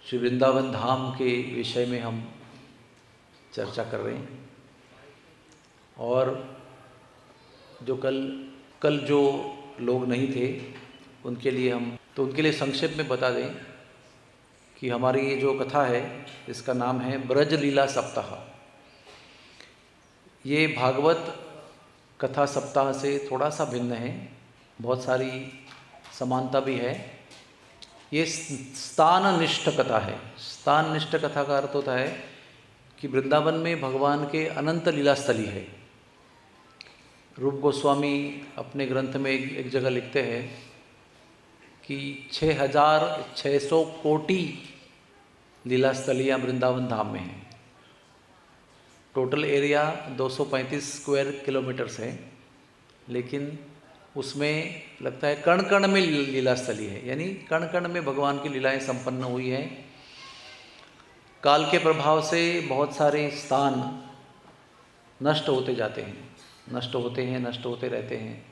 श्री वृंदावन धाम के विषय में हम चर्चा कर रहे हैं। और जो कल जो लोग नहीं थे उनके लिए संक्षेप में बता दें कि हमारी ये जो कथा है इसका नाम है ब्रज लीला सप्ताह। ये भागवत कथा सप्ताह से थोड़ा सा भिन्न है, बहुत सारी समानता भी है। ये स्थाननिष्ठ कथा है। स्थाननिष्ठ कथा का अर्थ होता है कि वृंदावन में भगवान के अनंत लीला स्थली है। रूप गोस्वामी अपने ग्रंथ में एक जगह लिखते हैं कि 6600 कोटि लीला स्थलियाँ वृंदावन धाम में हैं। टोटल एरिया 235 स्क्वायर किलोमीटर्स है, लेकिन उसमें लगता है कण कण में लीला स्थली है, यानी कण कण में भगवान की लीलाएं संपन्न हुई हैं। काल के प्रभाव से बहुत सारे स्थान नष्ट होते जाते हैं, नष्ट होते रहते हैं।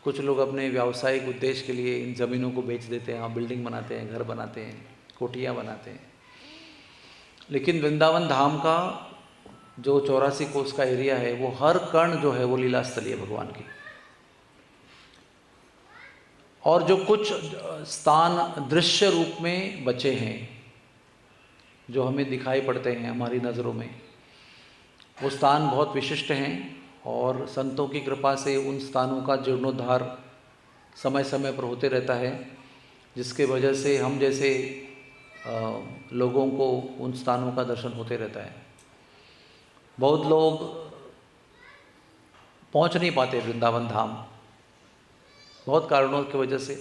कुछ लोग अपने व्यावसायिक उद्देश्य के लिए इन ज़मीनों को बेच देते हैं, बिल्डिंग बनाते हैं, घर बनाते हैं, कोठियाँ बनाते हैं। लेकिन वृंदावन धाम का जो 84 कोस का एरिया है, वो हर कण जो है वो लीला स्थली है भगवान की। और जो कुछ स्थान दृश्य रूप में बचे हैं, जो हमें दिखाई पड़ते हैं हमारी नज़रों में, वो स्थान बहुत विशिष्ट हैं। और संतों की कृपा से उन स्थानों का जीर्णोद्धार समय समय पर होते रहता है, जिसके वजह से हम जैसे लोगों को उन स्थानों का दर्शन होते रहता है। बहुत लोग पहुंच नहीं पाते वृंदावन धाम, बहुत कारणों की वजह से।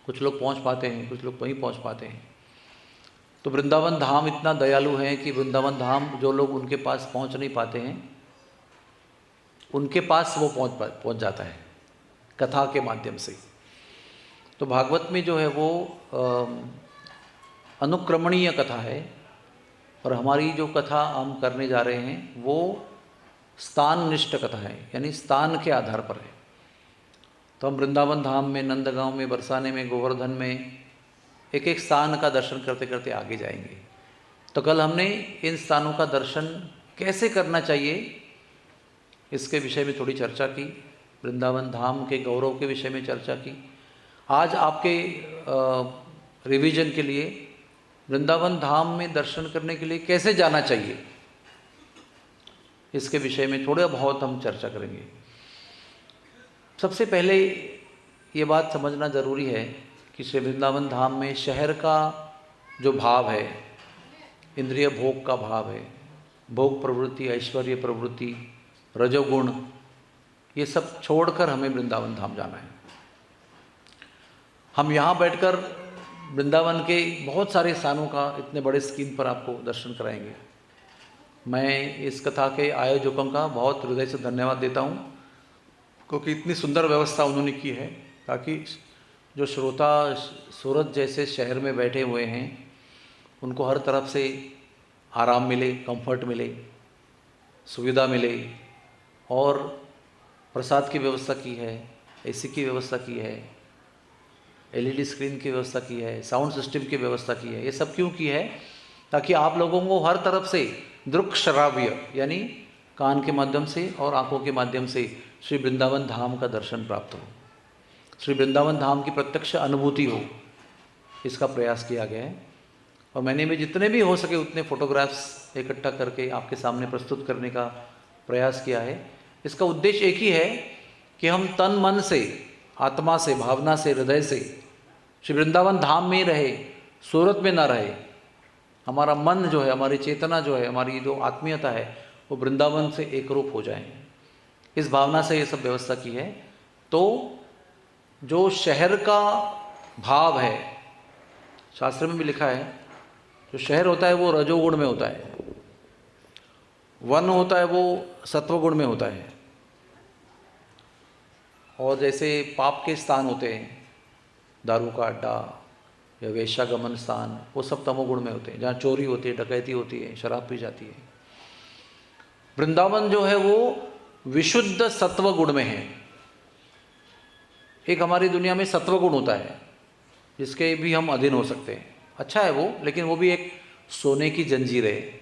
कुछ लोग पहुंच पाते हैं, कुछ लोग नहीं पहुंच पाते हैं। तो वृंदावन धाम इतना दयालु है कि वृंदावन धाम जो लोग उनके पास पहुंच नहीं पाते हैं, उनके पास वो पहुंच जाता है कथा के माध्यम से। तो भागवत में जो है वो अनुक्रमणीय कथा है, और हमारी जो कथा हम करने जा रहे हैं वो स्थाननिष्ठ कथा है, यानी स्थान के आधार पर है। तो हम वृंदावन धाम में, नंदगांव में, बरसाने में, गोवर्धन में एक एक स्थान का दर्शन करते करते आगे जाएंगे। तो कल हमने इन स्थानों का दर्शन कैसे करना चाहिए इसके विषय में थोड़ी चर्चा की, वृंदावन धाम के गौरव के विषय में चर्चा की। आज आपके रिवीजन के लिए वृंदावन धाम में दर्शन करने के लिए कैसे जाना चाहिए इसके विषय में थोड़ा बहुत हम चर्चा करेंगे। सबसे पहले ये बात समझना ज़रूरी है कि श्री वृंदावन धाम में शहर का जो भाव है, इंद्रिय भोग का भाव है, भोग प्रवृत्ति, ऐश्वर्य प्रवृत्ति, रजोगुण, ये सब छोड़कर हमें वृंदावन धाम जाना है। हम यहाँ बैठकर वृंदावन के बहुत सारे स्थानों का इतने बड़े स्क्रीन पर आपको दर्शन कराएंगे। मैं इस कथा के आयोजकों का बहुत हृदय से धन्यवाद देता हूँ, क्योंकि इतनी सुंदर व्यवस्था उन्होंने की है ताकि जो श्रोता सूरत जैसे शहर में बैठे हुए हैं उनको हर तरफ से आराम मिले, कंफर्ट मिले, सुविधा मिले। और प्रसाद की व्यवस्था की है, एसी की व्यवस्था की है, एलईडी स्क्रीन की व्यवस्था की है, साउंड सिस्टम की व्यवस्था की है। ये सब क्यों की है? ताकि आप लोगों को हर तरफ से दृक् श्राव्य यानी कान के माध्यम से और आँखों के माध्यम से श्री वृंदावन धाम का दर्शन प्राप्त हो, श्री वृंदावन धाम की प्रत्यक्ष अनुभूति हो, इसका प्रयास किया गया है। और मैंने भी जितने भी हो सके उतने फ़ोटोग्राफ्स इकट्ठा करके आपके सामने प्रस्तुत करने का प्रयास किया है। इसका उद्देश्य एक ही है कि हम तन मन से, आत्मा से, भावना से, हृदय से श्री वृंदावन धाम में ही रहे, सूरत में ना रहे। हमारा मन जो है, हमारी चेतना जो है, हमारी जो आत्मीयता है, वो वृंदावन से एक रूप हो जाए, इस भावना से ये सब व्यवस्था की है। तो जो शहर का भाव है, शास्त्र में भी लिखा है, जो शहर होता है वो रजोगुण में होता है, वन होता है वो सत्वगुण में होता है। और जैसे पाप के स्थान होते हैं, दारू का अड्डा या वेश्यागमन स्थान, वो सब तमोगुण में होते हैं, जहाँ चोरी होती है, डकैती होती है, शराब पी जाती है। वृंदावन जो है वो विशुद्ध सत्वगुण में है। एक हमारी दुनिया में सत्वगुण होता है जिसके भी हम अधीन हो सकते हैं, अच्छा है वो, लेकिन वो भी एक सोने की जंजीर है,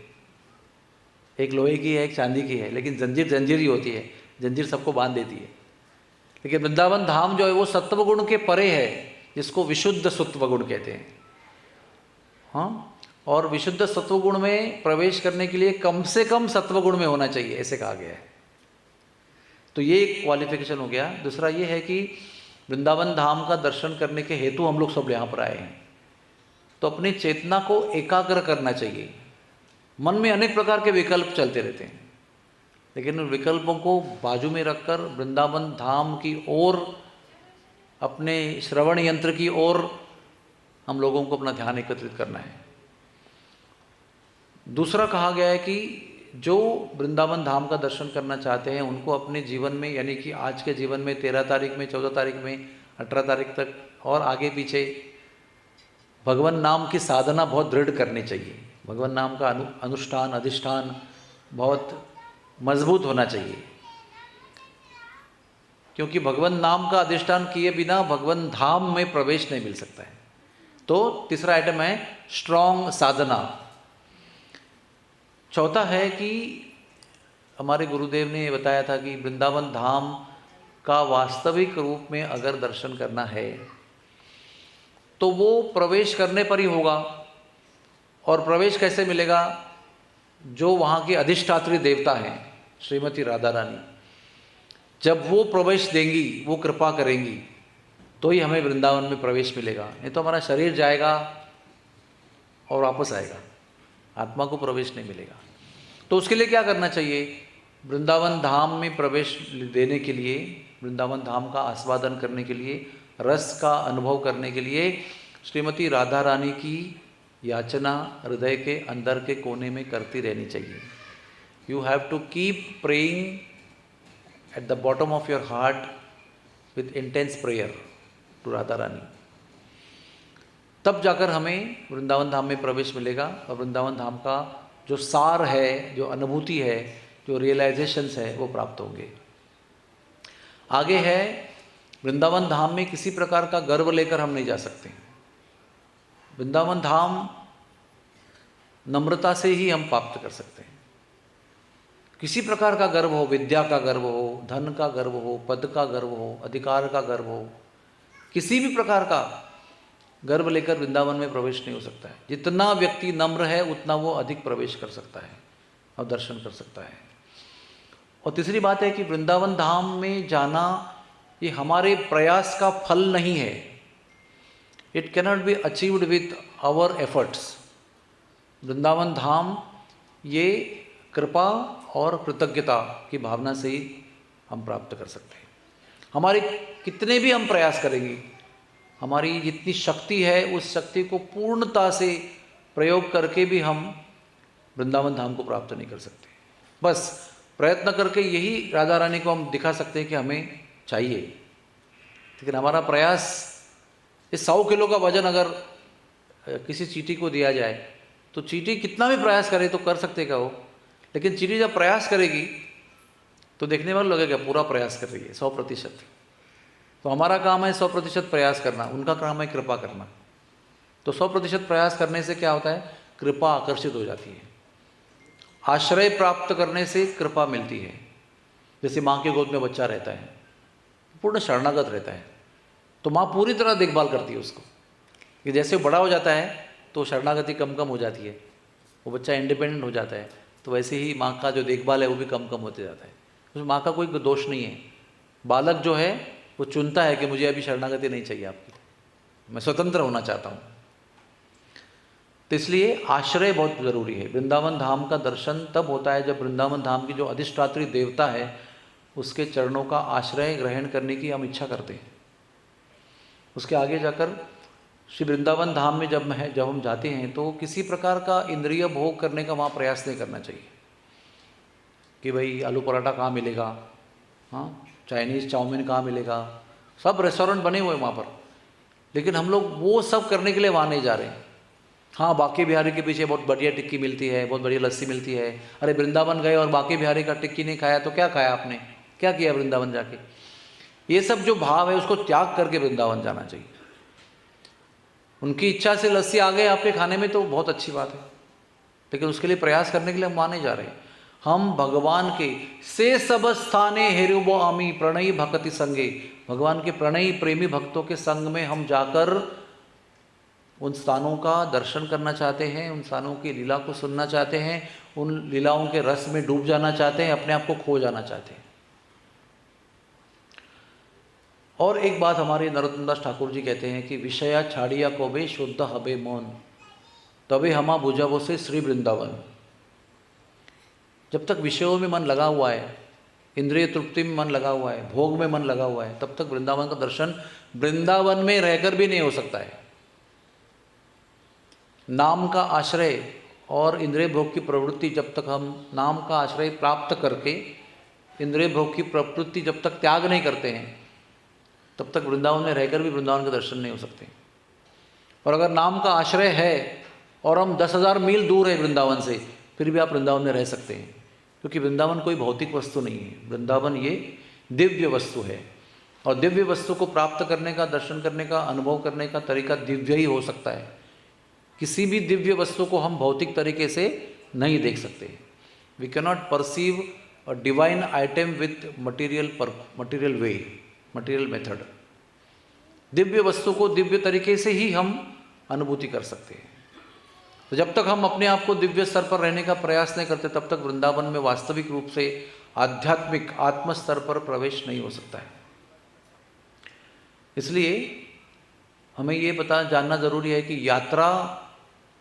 एक लोहे की है, एक चांदी की है, लेकिन जंजीर जंजीर ही होती है, जंजीर सबको बांध देती है। लेकिन वृंदावन धाम जो है वो सत्वगुण के परे है, जिसको विशुद्ध सत्वगुण कहते हैं। हाँ, और विशुद्ध सत्वगुण में प्रवेश करने के लिए कम से कम सत्वगुण में होना चाहिए, ऐसे कहा गया है। तो ये एक क्वालिफिकेशन हो गया। दूसरा ये है कि वृंदावन धाम का दर्शन करने के हेतु हम लोग सब यहाँ पर आए हैं, तो अपनी चेतना को एकाग्र करना चाहिए। मन में अनेक प्रकार के विकल्प चलते रहते हैं, लेकिन उन विकल्पों को बाजू में रखकर वृंदावन धाम की ओर, अपने श्रवण यंत्र की ओर हम लोगों को अपना ध्यान एकत्रित करना है। दूसरा कहा गया है कि जो वृंदावन धाम का दर्शन करना चाहते हैं उनको अपने जीवन में, यानी कि आज के जीवन में 13 तारीख में, 14 तारीख में, 18 तारीख तक और आगे पीछे भगवान नाम की साधना बहुत दृढ़ करनी चाहिए। भगवान नाम का अनुष्ठान, अधिष्ठान बहुत मजबूत होना चाहिए, क्योंकि भगवान नाम का अधिष्ठान किए बिना भगवान धाम में प्रवेश नहीं मिल सकता है। तो तीसरा आइटम है स्ट्रॉन्ग साधना। चौथा है कि हमारे गुरुदेव ने बताया था कि वृंदावन धाम का वास्तविक रूप में अगर दर्शन करना है तो वो प्रवेश करने पर ही होगा। और प्रवेश कैसे मिलेगा? जो वहाँ के अधिष्ठात्री देवता हैं श्रीमती राधा रानी, जब वो प्रवेश देंगी, वो कृपा करेंगी, तो ही हमें वृंदावन में प्रवेश मिलेगा। नहीं तो हमारा शरीर जाएगा और वापस आएगा, आत्मा को प्रवेश नहीं मिलेगा। तो उसके लिए क्या करना चाहिए? वृंदावन धाम में प्रवेश देने के लिए, वृंदावन धाम का आस्वादन करने के लिए, रस का अनुभव करने के लिए श्रीमती राधा रानी की याचना हृदय के अंदर के कोने में करती रहनी चाहिए। You have to keep praying at the bottom of your heart with intense prayer to Radha Rani. तब जाकर हमें वृंदावन धाम में प्रवेश मिलेगा और वृंदावन धाम का जो सार है, जो अनुभूति है, जो रियलाइजेशंस है, वो प्राप्त होंगे। आगे है, वृंदावन धाम में किसी प्रकार का गर्व लेकर हम नहीं जा सकते। वृंदावन धाम नम्रता से ही हम प्राप्त कर सकते हैं। किसी प्रकार का गर्व हो, विद्या का गर्व हो, धन का गर्व हो, पद का गर्व हो, अधिकार का गर्व हो, किसी भी प्रकार का गर्व लेकर वृंदावन में प्रवेश नहीं हो सकता है। जितना व्यक्ति नम्र है उतना वो अधिक प्रवेश कर सकता है और दर्शन कर सकता है। और तीसरी बात है कि वृंदावन धाम में जाना ये हमारे प्रयास का फल नहीं है। It cannot be achieved with our efforts. Vrindavan Dham ये कृपा और कृतज्ञता की भावना से ही हम प्राप्त कर सकते हैं। हमारे कितने भी हम प्रयास करेंगे, हमारी जितनी शक्ति है उस शक्ति को पूर्णता से प्रयोग करके भी हम वृंदावन धाम को प्राप्त नहीं कर सकते। बस प्रयत्न करके यही राधा रानी को हम दिखा सकते हैं कि हमें चाहिए, लेकिन हमारा प्रयास, इस 100 किलो का वजन अगर किसी चींटी को दिया जाए तो चींटी कितना भी प्रयास करे तो कर सकते क्या वो? लेकिन चींटी जब प्रयास करेगी तो देखने वाले लगेगा पूरा प्रयास कर रही है 100%। तो हमारा काम है 100% प्रयास करना, उनका काम है कृपा करना। तो 100% प्रयास करने से क्या होता है? कृपा आकर्षित हो जाती है। आश्रय प्राप्त करने से कृपा मिलती है। जैसे माँ के गोद में बच्चा रहता है, पूर्ण शरणागत रहता है, तो माँ पूरी तरह देखभाल करती है उसको। कि जैसे वो बड़ा हो जाता है तो शरणागति कम कम हो जाती है, वो बच्चा इंडिपेंडेंट हो जाता है, तो वैसे ही माँ का जो देखभाल है वो भी कम कम होते जाता है। उसमें माँ का कोई दोष नहीं है। बालक जो है वो चुनता है कि मुझे अभी शरणागति नहीं चाहिए आपकी, मैं स्वतंत्र होना चाहता हूँ। तो इसलिए आश्रय बहुत ज़रूरी है। वृंदावन धाम का दर्शन तब होता है जब वृंदावन धाम की जो अधिष्ठात्री देवता है उसके चरणों का आश्रय ग्रहण करने की हम इच्छा करते हैं। उसके आगे जाकर श्री वृंदावन धाम में जब हम जाते हैं तो किसी प्रकार का इंद्रिय भोग करने का वहाँ प्रयास नहीं करना चाहिए कि भाई आलू पराठा कहाँ मिलेगा, हाँ चाइनीज़ चाउमीन कहाँ मिलेगा। सब रेस्टोरेंट बने हुए हैं वहाँ पर, लेकिन हम लोग वो सब करने के लिए वहाँ नहीं जा रहे हैं। हाँ, बांके बिहारी के पीछे बहुत बढ़िया टिक्की मिलती है, बहुत बढ़िया लस्सी मिलती है। अरे वृंदावन गए और बांके बिहारी का टिक्की नहीं खाया तो क्या खाया आपने, क्या किया वृंदावन जाके? ये सब जो भाव है उसको त्याग करके वृंदावन जाना चाहिए। उनकी इच्छा से लस्सी आ गए आपके खाने में तो बहुत अच्छी बात है, लेकिन उसके लिए प्रयास करने के लिए हम माने जा रहे हैं। हम भगवान के से सब स्थाने हेरुबो आमी प्रणयी भक्ति संगे, भगवान के प्रणयी प्रेमी भक्तों के संग में हम जाकर उन स्थानों का दर्शन करना चाहते हैं, उन स्थानों की लीला को सुनना चाहते हैं, उन लीलाओं के रस में डूब जाना चाहते हैं, अपने आप को खो जाना चाहते हैं। और एक बात हमारे नरोत्तम दास ठाकुर जी कहते हैं कि विषया छाड़िया कोबे शुद्ध हबे मौन, तबे हमा बुझावो से श्री वृंदावन। जब तक विषयों में मन लगा हुआ है, इंद्रिय तृप्ति में मन लगा हुआ है, भोग में मन लगा हुआ है, तब तक वृंदावन का दर्शन वृंदावन में रहकर भी नहीं हो सकता है। नाम का आश्रय और इंद्रिय भोग की प्रवृत्ति, जब तक हम नाम का आश्रय प्राप्त करके इंद्रिय भोग की प्रवृत्ति जब तक त्याग नहीं करते हैं, तब तक वृंदावन में रहकर भी वृंदावन के दर्शन नहीं हो सकते। और अगर नाम का आश्रय है और हम 10,000 मील दूर है वृंदावन से, फिर भी आप वृंदावन में रह सकते हैं, क्योंकि वृंदावन कोई भौतिक वस्तु नहीं है। वृंदावन ये दिव्य वस्तु है, और दिव्य वस्तु को प्राप्त करने का, दर्शन करने का, अनुभव करने का तरीका दिव्य ही हो सकता है। किसी भी दिव्य वस्तु को हम भौतिक तरीके से नहीं देख सकते। We cannot perceive a divine item with material way, material method. दिव्य वस्तु को दिव्य तरीके से ही हम अनुभूति कर सकते हैं। तो जब तक हम अपने आप को दिव्य स्तर पर रहने का प्रयास नहीं करते, तब तक वृंदावन में वास्तविक रूप से आध्यात्मिक आत्म स्तर पर प्रवेश नहीं हो सकता है। इसलिए हमें ये जानना जरूरी है कि यात्रा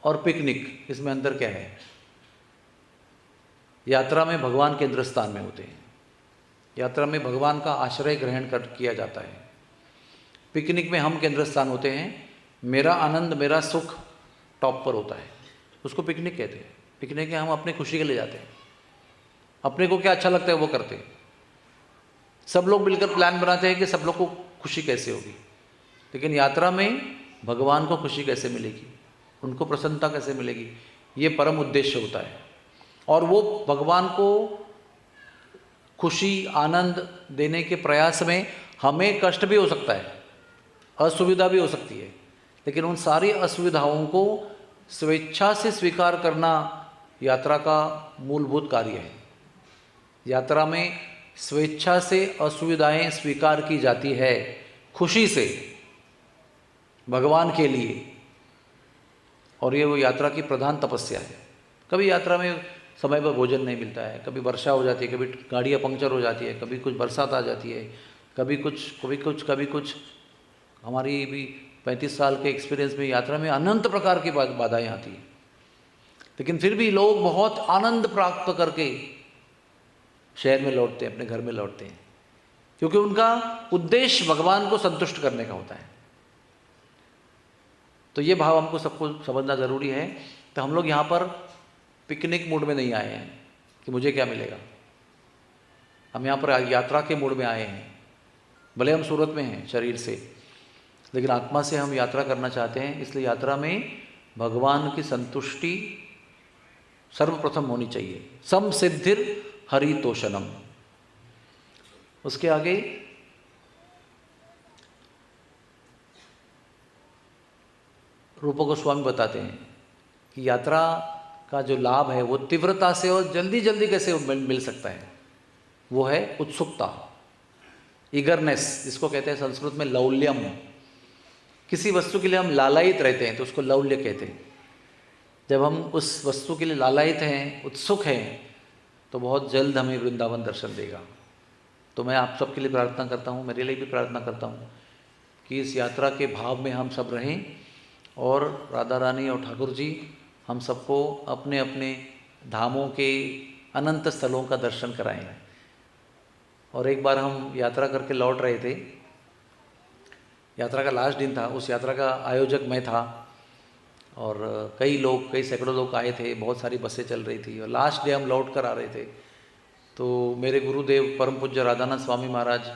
और पिकनिक, इसमें अंतर क्या है। यात्रा में भगवान केंद्र स्थान में होते हैं, यात्रा में भगवान का आश्रय ग्रहण किया जाता है। पिकनिक में हम केंद्र स्थान होते हैं, मेरा आनंद मेरा सुख टॉप पर होता है, उसको पिकनिक कहते हैं। पिकनिक में हम अपनी खुशी के लिए जाते हैं, अपने को क्या अच्छा लगता है वो करते हैं। सब लोग मिलकर प्लान बनाते हैं कि सब लोग को खुशी कैसे होगी, लेकिन यात्रा में भगवान को खुशी कैसे मिलेगी, उनको प्रसन्नता कैसे मिलेगी, ये परम उद्देश्य होता है। और वो भगवान को खुशी आनंद देने के प्रयास में हमें कष्ट भी हो सकता है, असुविधा भी हो सकती है, लेकिन उन सारी असुविधाओं को स्वेच्छा से स्वीकार करना यात्रा का मूलभूत कार्य है। यात्रा में स्वेच्छा से असुविधाएं स्वीकार की जाती है, खुशी से, भगवान के लिए, और ये वो यात्रा की प्रधान तपस्या है। कभी यात्रा में समय पर भोजन नहीं मिलता है, कभी वर्षा हो जाती है, कभी गाड़ियाँ पंक्चर हो जाती है, कभी कुछ बरसात आ जाती है, कभी कुछ। हमारी भी 35 साल के एक्सपीरियंस में यात्रा में अनंत प्रकार की बाधाएं आती हैं, लेकिन फिर भी लोग बहुत आनंद प्राप्त करके शहर में लौटते हैं, अपने घर में लौटते हैं, क्योंकि उनका उद्देश्य भगवान को संतुष्ट करने का होता है। तो ये भाव हमको सबको समझना ज़रूरी है। तो हम लोग यहाँ पर पिकनिक मूड में नहीं आए हैं कि मुझे क्या मिलेगा, हम यहाँ पर यात्रा के मूड में आए हैं। भले हम सूरत में हैं शरीर से, लेकिन आत्मा से हम यात्रा करना चाहते हैं। इसलिए यात्रा में भगवान की संतुष्टि सर्वप्रथम होनी चाहिए। सम सिद्धिर हरितोषणम। उसके आगे रूप गोस्वामी बताते हैं कि यात्रा का जो लाभ है वो तीव्रता से और जल्दी जल्दी कैसे मिल सकता है। वो है उत्सुकता, ईगरनेस, जिसको कहते हैं संस्कृत में लौल्यम। किसी वस्तु के लिए हम लालायित रहते हैं तो उसको लौल्य कहते हैं। जब हम उस वस्तु के लिए लालायित हैं, उत्सुक हैं, तो बहुत जल्द हमें वृंदावन दर्शन देगा। तो मैं आप सबके लिए प्रार्थना करता हूँ, मेरे लिए भी प्रार्थना करता हूँ कि इस यात्रा के भाव में हम सब रहें और राधा रानी और ठाकुर जी हम सबको अपने अपने धामों के अनंत स्थलों का दर्शन कराएं। और एक बार हम यात्रा करके लौट रहे थे, यात्रा का लास्ट दिन था, उस यात्रा का आयोजक मैं था और कई सैकड़ों लोग आए थे, बहुत सारी बसें चल रही थी और लास्ट डे हम लौट कर आ रहे थे। तो मेरे गुरुदेव परम पूज्य राधानाथ स्वामी महाराज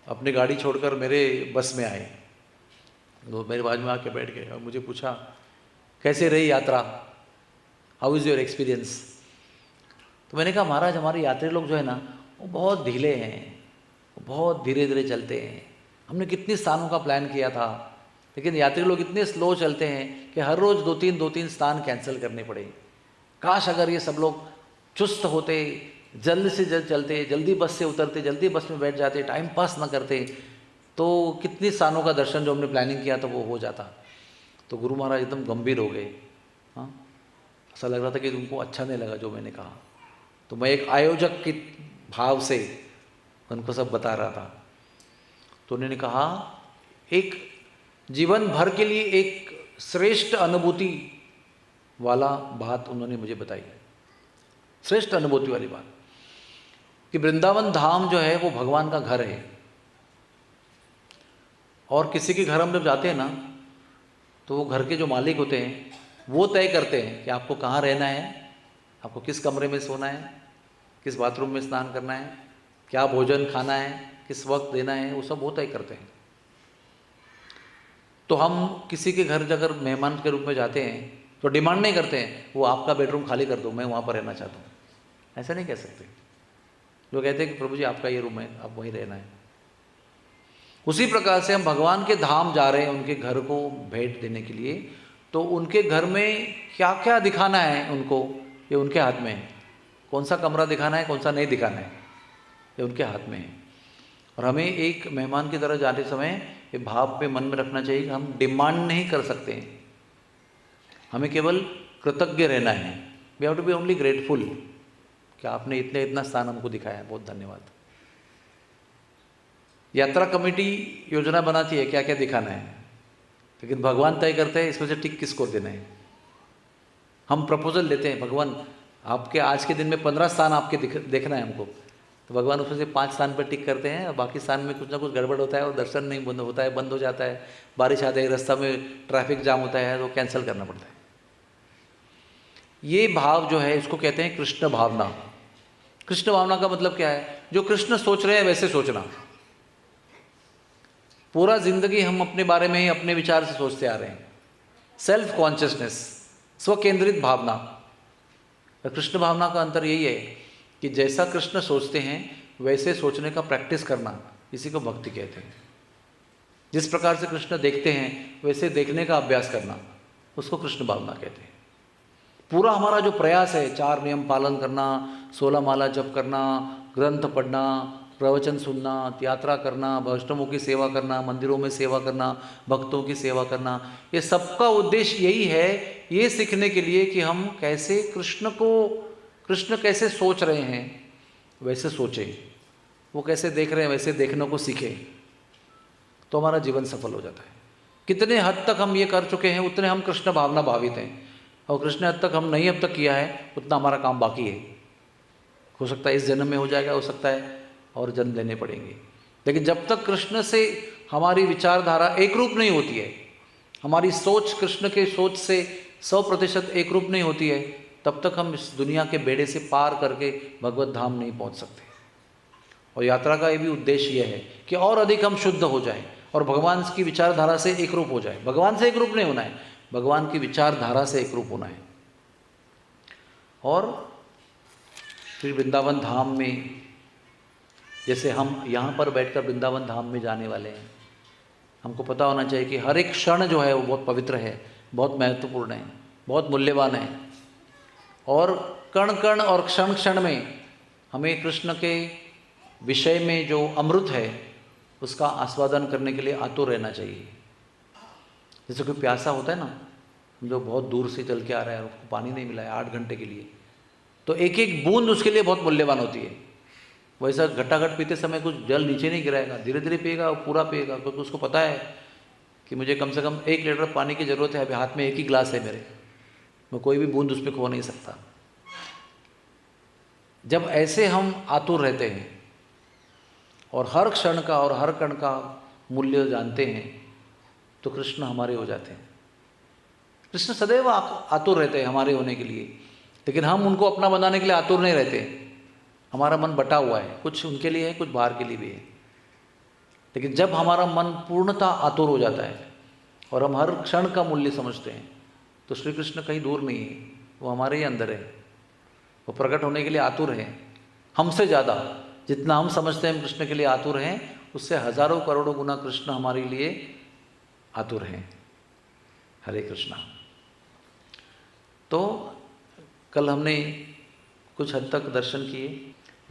अपनी गाड़ी छोड़कर मेरे बस में आए, वो मेरे बाजू में आके बैठ गए और मुझे पूछा कैसे रही यात्रा, हाउ इज़ योर एक्सपीरियंस। तो मैंने कहा महाराज हमारे यात्री लोग जो है ना वो बहुत ढीले हैं, वो बहुत धीरे धीरे चलते हैं। हमने कितनी स्थानों का प्लान किया था, लेकिन यात्री लोग इतने स्लो चलते हैं कि हर रोज़ दो तीन स्नान कैंसिल करने पड़े। काश अगर ये सब लोग चुस्त होते, जल्द से जल्द चलते, जल्दी बस से उतरते, जल्दी बस में बैठ जाते, टाइम पास ना करते, तो कितनी स्थानों का दर्शन जो हमने प्लानिंग किया था वो हो जाता। तो गुरु महाराज एकदम गंभीर हो गए। हाँ, ऐसा लग रहा था कि उनको अच्छा नहीं लगा जो मैंने कहा। तो मैं एक आयोजक के भाव से उनको सब बता रहा था। तो उन्होंने कहा, एक जीवन भर के लिए एक श्रेष्ठ अनुभूति वाला बात उन्होंने मुझे बताई, श्रेष्ठ अनुभूति वाली बात, कि वृंदावन धाम जो है वो भगवान का घर है। और किसी के घर हम जब जाते हैं ना, तो वो घर के जो मालिक होते हैं वो तय करते हैं कि आपको कहाँ रहना है, आपको किस कमरे में सोना है, किस बाथरूम में स्नान करना है, क्या भोजन खाना है, किस वक्त देना है, वो सब वो तय करते हैं। तो हम किसी के घर अगर मेहमान के रूप में जाते हैं तो डिमांड नहीं करते हैं वो आपका बेडरूम खाली कर दो, मैं वहाँ पर रहना चाहता हूँ, ऐसा नहीं कह सकते। जो कहते हैं कि प्रभु जी आपका ये रूम है, आप वहीं रहना है। उसी प्रकार से हम भगवान के धाम जा रहे हैं उनके घर को भेंट देने के लिए, तो उनके घर में क्या क्या दिखाना है उनको, ये उनके हाथ में है। कौन सा कमरा दिखाना है, कौन सा नहीं दिखाना है, ये उनके हाथ में है। और हमें एक मेहमान की तरह जाते समय ये भाव पे मन में रखना चाहिए कि हम डिमांड नहीं कर सकते हैं, हमें केवल कृतज्ञ रहना है। We have to be only grateful कि आपने इतना स्थान हमको दिखाया है, बहुत धन्यवाद। यात्रा कमेटी योजना बनाती है क्या क्या दिखाना है, लेकिन भगवान तय करते हैं इसमें से टिक किसको देना है। हम प्रपोजल देते हैं, भगवान आपके आज के दिन में 15 स्थान आपके देखना है हमको, तो भगवान उसमें से 5 स्थान पर टिक करते हैं और बाकी स्थान में कुछ ना कुछ गड़बड़ होता है और दर्शन नहीं बंद होता है, बंद हो जाता है, बारिश आते है, रास्ता में ट्रैफिक जाम होता है तो कैंसिल करना पड़ता है। ये भाव जो है इसको कहते हैं कृष्ण भावना। कृष्ण भावना का मतलब क्या है, जो कृष्ण सोच रहे हैं वैसे सोचना। पूरा जिंदगी हम अपने बारे में ही अपने विचार से सोचते आ रहे हैं, सेल्फ कॉन्शियसनेस, स्व केंद्रित भावना। कृष्ण भावना का अंतर यही है कि जैसा कृष्ण सोचते हैं वैसे सोचने का प्रैक्टिस करना, इसी को भक्ति कहते हैं। जिस प्रकार से कृष्ण देखते हैं वैसे देखने का अभ्यास करना, उसको कृष्ण भावना कहते हैं। पूरा हमारा जो प्रयास है, 4 नियम पालन करना, 16 माला जप करना, ग्रंथ पढ़ना, प्रवचन सुनना, यात्रा करना, वैष्णवों की सेवा करना, मंदिरों में सेवा करना, भक्तों की सेवा करना, ये सबका उद्देश्य यही है, ये सीखने के लिए कि हम कैसे कृष्ण कैसे सोच रहे हैं वैसे सोचें, वो कैसे देख रहे हैं वैसे देखने को सीखें, तो हमारा जीवन सफल हो जाता है। कितने हद तक हम ये कर चुके हैं उतने हम कृष्ण भावना भावित हैं, और कृष्ण हद तक हम नहीं अब तक किया है उतना हमारा काम बाकी है। हो सकता है इस जन्म में हो जाएगा, हो सकता है और जन्म लेने पड़ेंगे। लेकिन जब तक कृष्ण से हमारी विचारधारा एक रूप नहीं होती है, हमारी सोच कृष्ण के सोच से 100% एक रूप नहीं होती है, तब तक हम इस दुनिया के बेड़े से पार करके भगवत धाम नहीं पहुंच सकते। और यात्रा का ये भी उद्देश्य यह है कि और अधिक हम शुद्ध हो जाएं और भगवान की विचारधारा से एक रूप हो जाए। भगवान से एक रूप नहीं होना है, भगवान की विचारधारा से एक रूप होना है। और फिर वृंदावन धाम में, जैसे हम यहाँ पर बैठकर वृंदावन धाम में जाने वाले हैं, हमको पता होना चाहिए कि हर एक क्षण जो है वो बहुत पवित्र है, बहुत महत्वपूर्ण है, बहुत मूल्यवान है। और कण कण और क्षण क्षण में हमें कृष्ण के विषय में जो अमृत है उसका आस्वादन करने के लिए आतुर रहना चाहिए। जैसे कोई प्यासा होता है ना, जो बहुत दूर से चल के आ रहा है, उसको पानी नहीं मिला है 8 घंटे के लिए, तो एक एक बूंद उसके लिए बहुत मूल्यवान होती है। वैसा घटाघट पीते समय कुछ जल नीचे नहीं गिराएगा, धीरे धीरे पिएगा और पूरा पिएगा, क्योंकि उसको पता है कि मुझे कम से कम 1 लीटर पानी की ज़रूरत है, अभी हाथ में एक ही गिलास है मेरे, मैं कोई भी बूंद उस पर खो नहीं सकता। जब ऐसे हम आतुर रहते हैं और हर क्षण का और हर कण का मूल्य जानते हैं, तो कृष्ण हमारे हो जाते हैं। कृष्ण सदैव आतुर रहते हैं हमारे होने के लिए, लेकिन हम उनको अपना बनाने के लिए आतुर नहीं रहते। हमारा मन बटा हुआ है, कुछ उनके लिए है, कुछ बाहर के लिए भी है। लेकिन जब हमारा मन पूर्णतः आतुर हो जाता है और हम हर क्षण का मूल्य समझते हैं, तो श्री कृष्ण कहीं दूर नहीं है, वो हमारे ही अंदर है, वो प्रकट होने के लिए आतुर हैं। हमसे ज़्यादा जितना हम समझते हैं कृष्ण के लिए आतुर हैं, उससे हजारों करोड़ों गुना कृष्ण हमारे लिए आतुर हैं। हरे कृष्णा। तो कल हमने कुछ हद तक दर्शन किए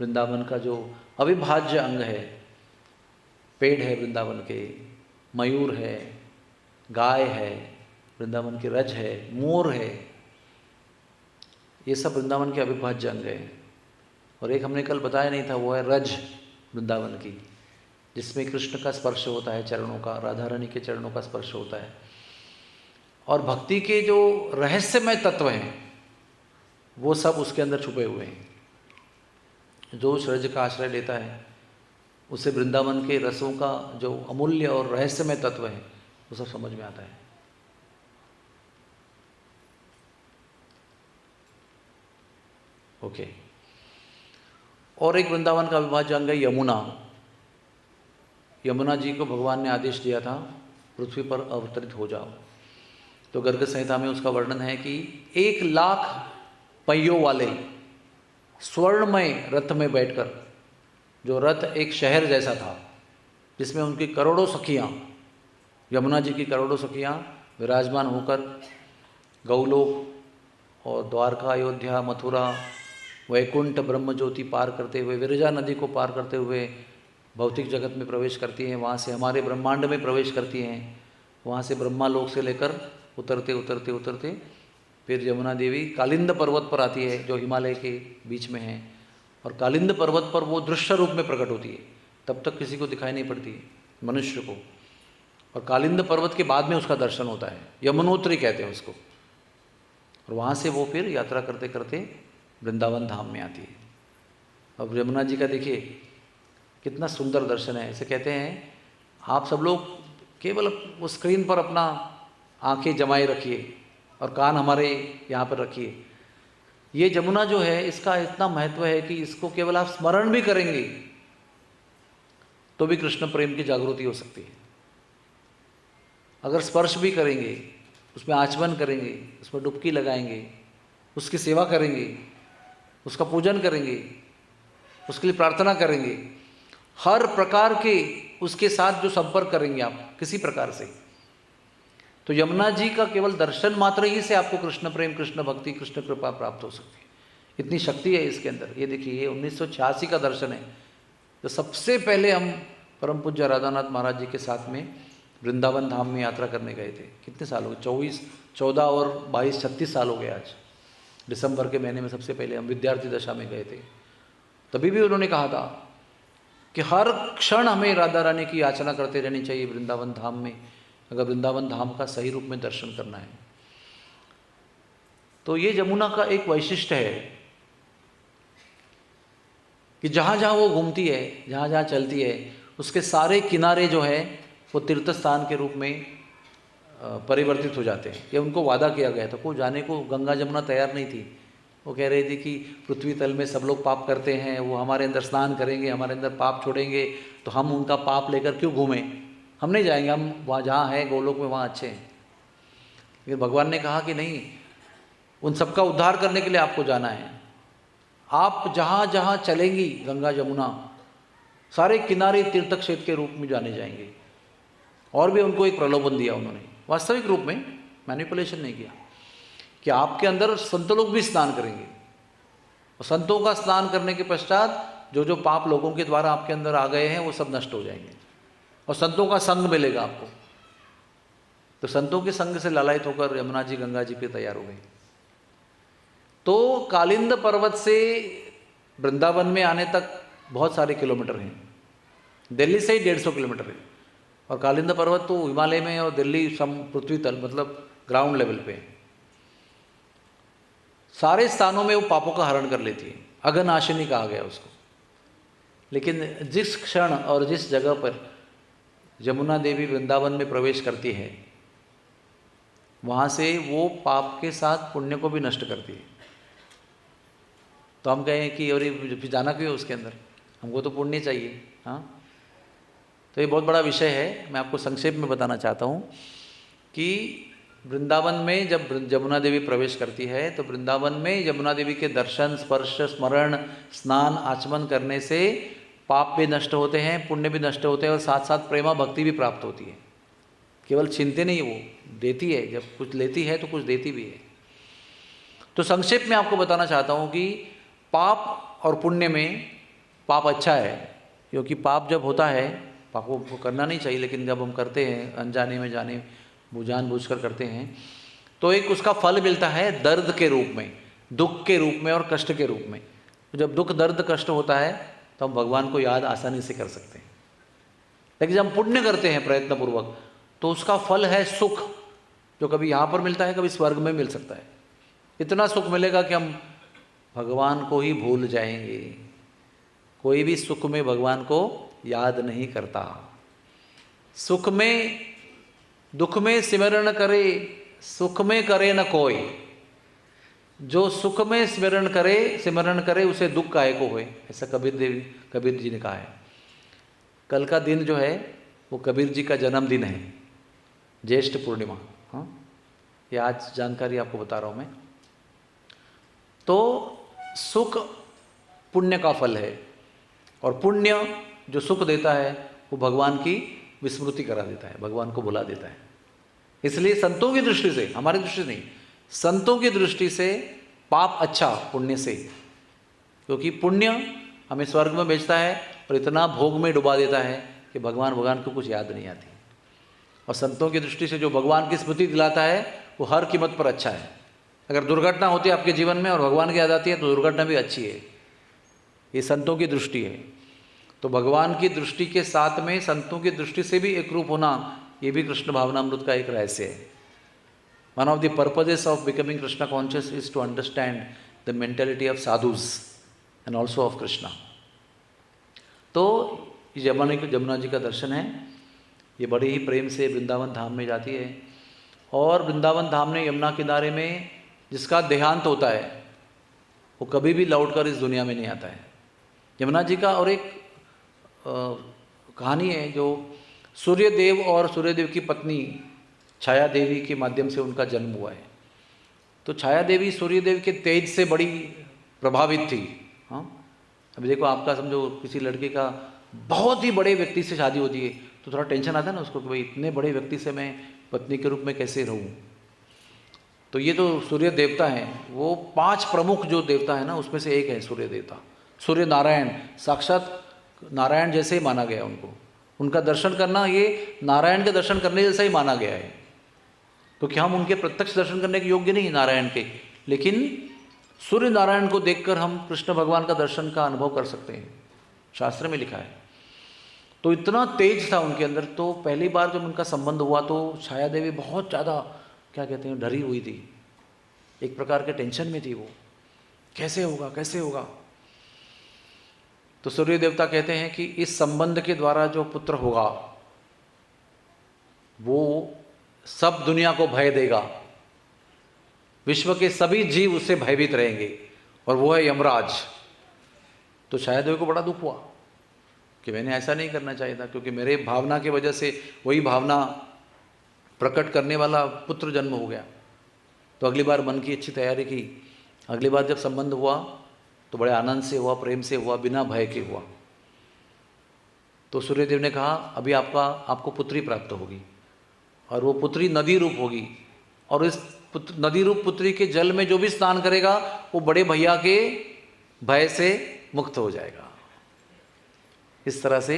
वृंदावन का जो अविभाज्य अंग है। पेड़ है वृंदावन के, मयूर है, गाय है, वृंदावन की रज है, मोर है, ये सब वृंदावन के अविभाज्य अंग हैं। और एक हमने कल बताया नहीं था, वो है रज वृंदावन की, जिसमें कृष्ण का स्पर्श होता है चरणों का, राधा रानी के चरणों का स्पर्श होता है। और भक्ति के जो रहस्यमय तत्व हैं वो सब उसके अंदर छुपे हुए हैं। जो उस रज का आश्रय लेता है उसे वृंदावन के रसों का जो अमूल्य और रहस्यमय तत्व है वो सब समझ में आता है। ओके। और एक वृंदावन का अविभाज्य अंग है यमुना। यमुना जी को भगवान ने आदेश दिया था पृथ्वी पर अवतरित हो जाओ। तो गर्ग संहिता में उसका वर्णन है कि 1,00,000 पहियों वाले स्वर्णमय रथ में बैठकर, जो रथ एक शहर जैसा था जिसमें उनकी करोड़ों सखियाँ, यमुना जी की करोड़ों सखियाँ विराजमान होकर गौलोक और द्वारका, अयोध्या, मथुरा, वैकुंठ, ब्रह्म ज्योति पार करते हुए, विरजा नदी को पार करते हुए भौतिक जगत में प्रवेश करती हैं। वहाँ से हमारे ब्रह्मांड में प्रवेश करती हैं। वहाँ से ब्रह्मा लोक से लेकर उतरते उतरते उतरते फिर यमुना देवी कालिंद पर्वत पर आती है जो हिमालय के बीच में है। और कालिंद पर्वत पर वो दृश्य रूप में प्रकट होती है, तब तक किसी को दिखाई नहीं पड़ती मनुष्य को। और कालिंद पर्वत के बाद में उसका दर्शन होता है, यमुनोत्री कहते हैं उसको। और वहाँ से वो फिर यात्रा करते करते वृंदावन धाम में आती है। अब यमुना जी का देखिए कितना सुंदर दर्शन है। ऐसे कहते हैं आप सब लोग केवल वो स्क्रीन पर अपना आंखें जमाए रखिए और कान हमारे यहाँ पर रखिए। ये यमुना जो है इसका इतना महत्व है कि इसको केवल आप स्मरण भी करेंगे तो भी कृष्ण प्रेम की जागृति हो सकती है। अगर स्पर्श भी करेंगे, उसमें आचमन करेंगे, उसमें डुबकी लगाएंगे, उसकी सेवा करेंगे, उसका पूजन करेंगे, उसके लिए प्रार्थना करेंगे, हर प्रकार के उसके साथ जो संपर्क करेंगे आप किसी प्रकार से, तो यमुना जी का केवल दर्शन मात्र ही से आपको कृष्ण प्रेम, कृष्ण भक्ति, कृष्ण कृपा प्राप्त हो सकती है। इतनी शक्ति है इसके अंदर। ये देखिए, ये 1986 का दर्शन है। तो सबसे पहले हम परम पूज्य राधानाथ महाराज जी के साथ में वृंदावन धाम में यात्रा करने गए थे। कितने साल हो गए? 14 और 22 36 साल हो गए आज। दिसंबर के महीने में सबसे पहले हम विद्यार्थी दशा में गए थे। तभी भी उन्होंने कहा था कि हर क्षण हमें राधा रानी की याचना करते रहनी चाहिए वृंदावन धाम में, अगर वृंदावन धाम का सही रूप में दर्शन करना है। तो ये यमुना का एक वैशिष्ट्य है कि जहाँ जहाँ वो घूमती है, जहाँ जहाँ चलती है, उसके सारे किनारे जो है वो तीर्थ स्थान के रूप में परिवर्तित हो जाते हैं। ये उनको वादा किया गया था। को जाने को गंगा जमुना तैयार नहीं थी। वो कह रही थी कि पृथ्वी तल में सब लोग पाप करते हैं, वो हमारे अंदर स्नान करेंगे, हमारे अंदर पाप छोड़ेंगे, तो हम उनका पाप लेकर क्यों घूमें, हम नहीं जाएंगे, हम वहाँ जहाँ है गोलोक में वहाँ अच्छे हैं। लेकिन भगवान ने कहा कि नहीं, उन सबका उद्धार करने के लिए आपको जाना है। आप जहाँ जहाँ चलेंगी गंगा जमुना, सारे किनारे तीर्थ क्षेत्र के रूप में जाने जाएंगे। और भी उनको एक प्रलोभन दिया उन्होंने, वास्तविक रूप में, मैनिपुलेशन नहीं किया, कि आपके अंदर संत लोग भी स्नान करेंगे और संतों का स्नान करने के पश्चात जो जो पाप लोगों के द्वारा आपके अंदर आ गए हैं वो सब नष्ट हो जाएंगे और संतों का संग मिलेगा आपको। तो संतों के संग से लालायित होकर यमुना जी गंगा जी पे तैयार हो गई। तो कालिंद पर्वत से वृंदावन में आने तक बहुत सारे किलोमीटर हैं। दिल्ली से ही 150 किलोमीटर है। और कालिंद पर्वत तो हिमालय में और दिल्ली पृथ्वी तल मतलब ग्राउंड लेवल पे है। सारे स्थानों में वो पापों का हरण कर लेती है। अघनाशिनी कहा गया उसको। लेकिन जिस क्षण और जिस जगह पर यमुना देवी वृंदावन में प्रवेश करती है, वहाँ से वो पाप के साथ पुण्य को भी नष्ट करती है। तो हम कहें कि और ये जाना क्यों है उसके अंदर, हमको तो पुण्य चाहिए। हाँ, तो ये बहुत बड़ा विषय है। मैं आपको संक्षेप में बताना चाहता हूँ कि वृंदावन में जब यमुना देवी प्रवेश करती है तो वृंदावन में यमुना देवी के दर्शन, स्पर्श, स्मरण, स्नान, आचमन करने से पाप भी नष्ट होते हैं, पुण्य भी नष्ट होते हैं और साथ साथ प्रेमा भक्ति भी प्राप्त होती है। केवल छीनते नहीं, वो देती है, जब कुछ लेती है तो कुछ देती भी है। तो संक्षेप में आपको बताना चाहता हूँ कि पाप और पुण्य में पाप अच्छा है, क्योंकि पाप जब होता है, पाप को करना नहीं चाहिए, लेकिन जब हम करते हैं अनजाने में, जाने जानबूझकर करते हैं, तो एक उसका फल मिलता है दर्द के रूप में, दुख के रूप में और कष्ट के रूप में। जब दुख दर्द कष्ट होता है तो हम भगवान को याद आसानी से कर सकते हैं। लेकिन जब हम पुण्य करते हैं प्रयत्नपूर्वक, तो उसका फल है सुख, जो कभी यहाँ पर मिलता है, कभी स्वर्ग में मिल सकता है। इतना सुख मिलेगा कि हम भगवान को ही भूल जाएंगे। कोई भी सुख में भगवान को याद नहीं करता। सुख में दुख में सिमरण करे, सुख में करे न कोई। जो सुख में सिमरण करे उसे दुख काहे को होए, ऐसा कबीर जी ने कहा है। कल का दिन जो है वो कबीर जी का जन्मदिन है, ज्येष्ठ पूर्णिमा। हाँ, ये आज जानकारी आपको बता रहा हूँ मैं। तो सुख पुण्य का फल है, और पुण्य जो सुख देता है वो भगवान की विस्मृति करा देता है, भगवान को भुला देता है। इसलिए संतों की दृष्टि से, हमारी दृष्टि से नहीं, संतों की दृष्टि से पाप अच्छा पुण्य से, क्योंकि पुण्य हमें स्वर्ग में भेजता है और इतना भोग में डुबा देता है कि भगवान को कुछ याद नहीं आती। और संतों की दृष्टि से जो भगवान की स्मृति दिलाता है वो हर कीमत पर अच्छा है। अगर दुर्घटना होती है आपके जीवन में और भगवान की याद आती है तो दुर्घटना भी अच्छी है। ये संतों की दृष्टि है। तो भगवान की दृष्टि के साथ में संतों की दृष्टि से भी एक रूप होना, ये भी कृष्ण भावनामृत का एक रहस्य है। One of the purposes of becoming Krishna conscious is to understand the mentality of sadhus and also of Krishna. तो यमुना जी का दर्शन है, ये बड़े ही प्रेम से वृंदावन धाम में जाती है। और वृंदावन धाम में यमुना किनारे में जिसका देहांत होता है वो कभी भी लौटकर इस दुनिया में नहीं आता है। यमुना जी का और एक कहानी है, जो सूर्यदेव और सूर्यदेव की पत्नी छाया देवी के माध्यम से उनका जन्म हुआ है। तो छाया देवी सूर्यदेव के तेज से बड़ी प्रभावित थी। हाँ, अभी देखो, आपका समझो किसी लड़के का बहुत ही बड़े व्यक्ति से शादी होती है तो थोड़ा टेंशन आता है ना उसको कि भाई इतने बड़े व्यक्ति से मैं पत्नी के रूप में कैसे रहूं। तो ये तो सूर्य देवता हैं, वो 5 प्रमुख जो देवता है ना उसमें से एक है सूर्य देवता। सूर्य नारायण, साक्षात नारायण जैसे ही माना गया उनको। उनका दर्शन करना ये नारायण के दर्शन करने जैसा ही माना गया है, क्योंकि हम उनके प्रत्यक्ष दर्शन करने के योग्य नहीं नारायण के, लेकिन सूर्य नारायण को देखकर हम कृष्ण भगवान का दर्शन का अनुभव कर सकते हैं, शास्त्र में लिखा है। तो इतना तेज था उनके अंदर। तो पहली बार जब उनका संबंध हुआ तो छाया देवी बहुत ज़्यादा, क्या कहते हैं, डरी हुई थी, एक प्रकार के टेंशन में थी वो, कैसे होगा कैसे होगा। तो सूर्य देवता कहते हैं कि इस संबंध के द्वारा जो पुत्र होगा वो सब दुनिया को भय देगा, विश्व के सभी जीव उससे भयभीत रहेंगे, और वो है यमराज। तो शायद देव को बड़ा दुख हुआ कि मैंने ऐसा नहीं करना चाहिए था, क्योंकि मेरे भावना की वजह से वही भावना प्रकट करने वाला पुत्र जन्म हो गया। तो अगली बार मन की अच्छी तैयारी की, अगली बार जब संबंध हुआ तो बड़े आनंद से हुआ, प्रेम से हुआ, बिना भय के हुआ। तो सूर्यदेव ने कहा अभी आपको पुत्री प्राप्त होगी, और वो पुत्री नदी रूप होगी, और इस नदी रूप पुत्री के जल में जो भी स्नान करेगा वो बड़े भैया के भय से मुक्त हो जाएगा। इस तरह से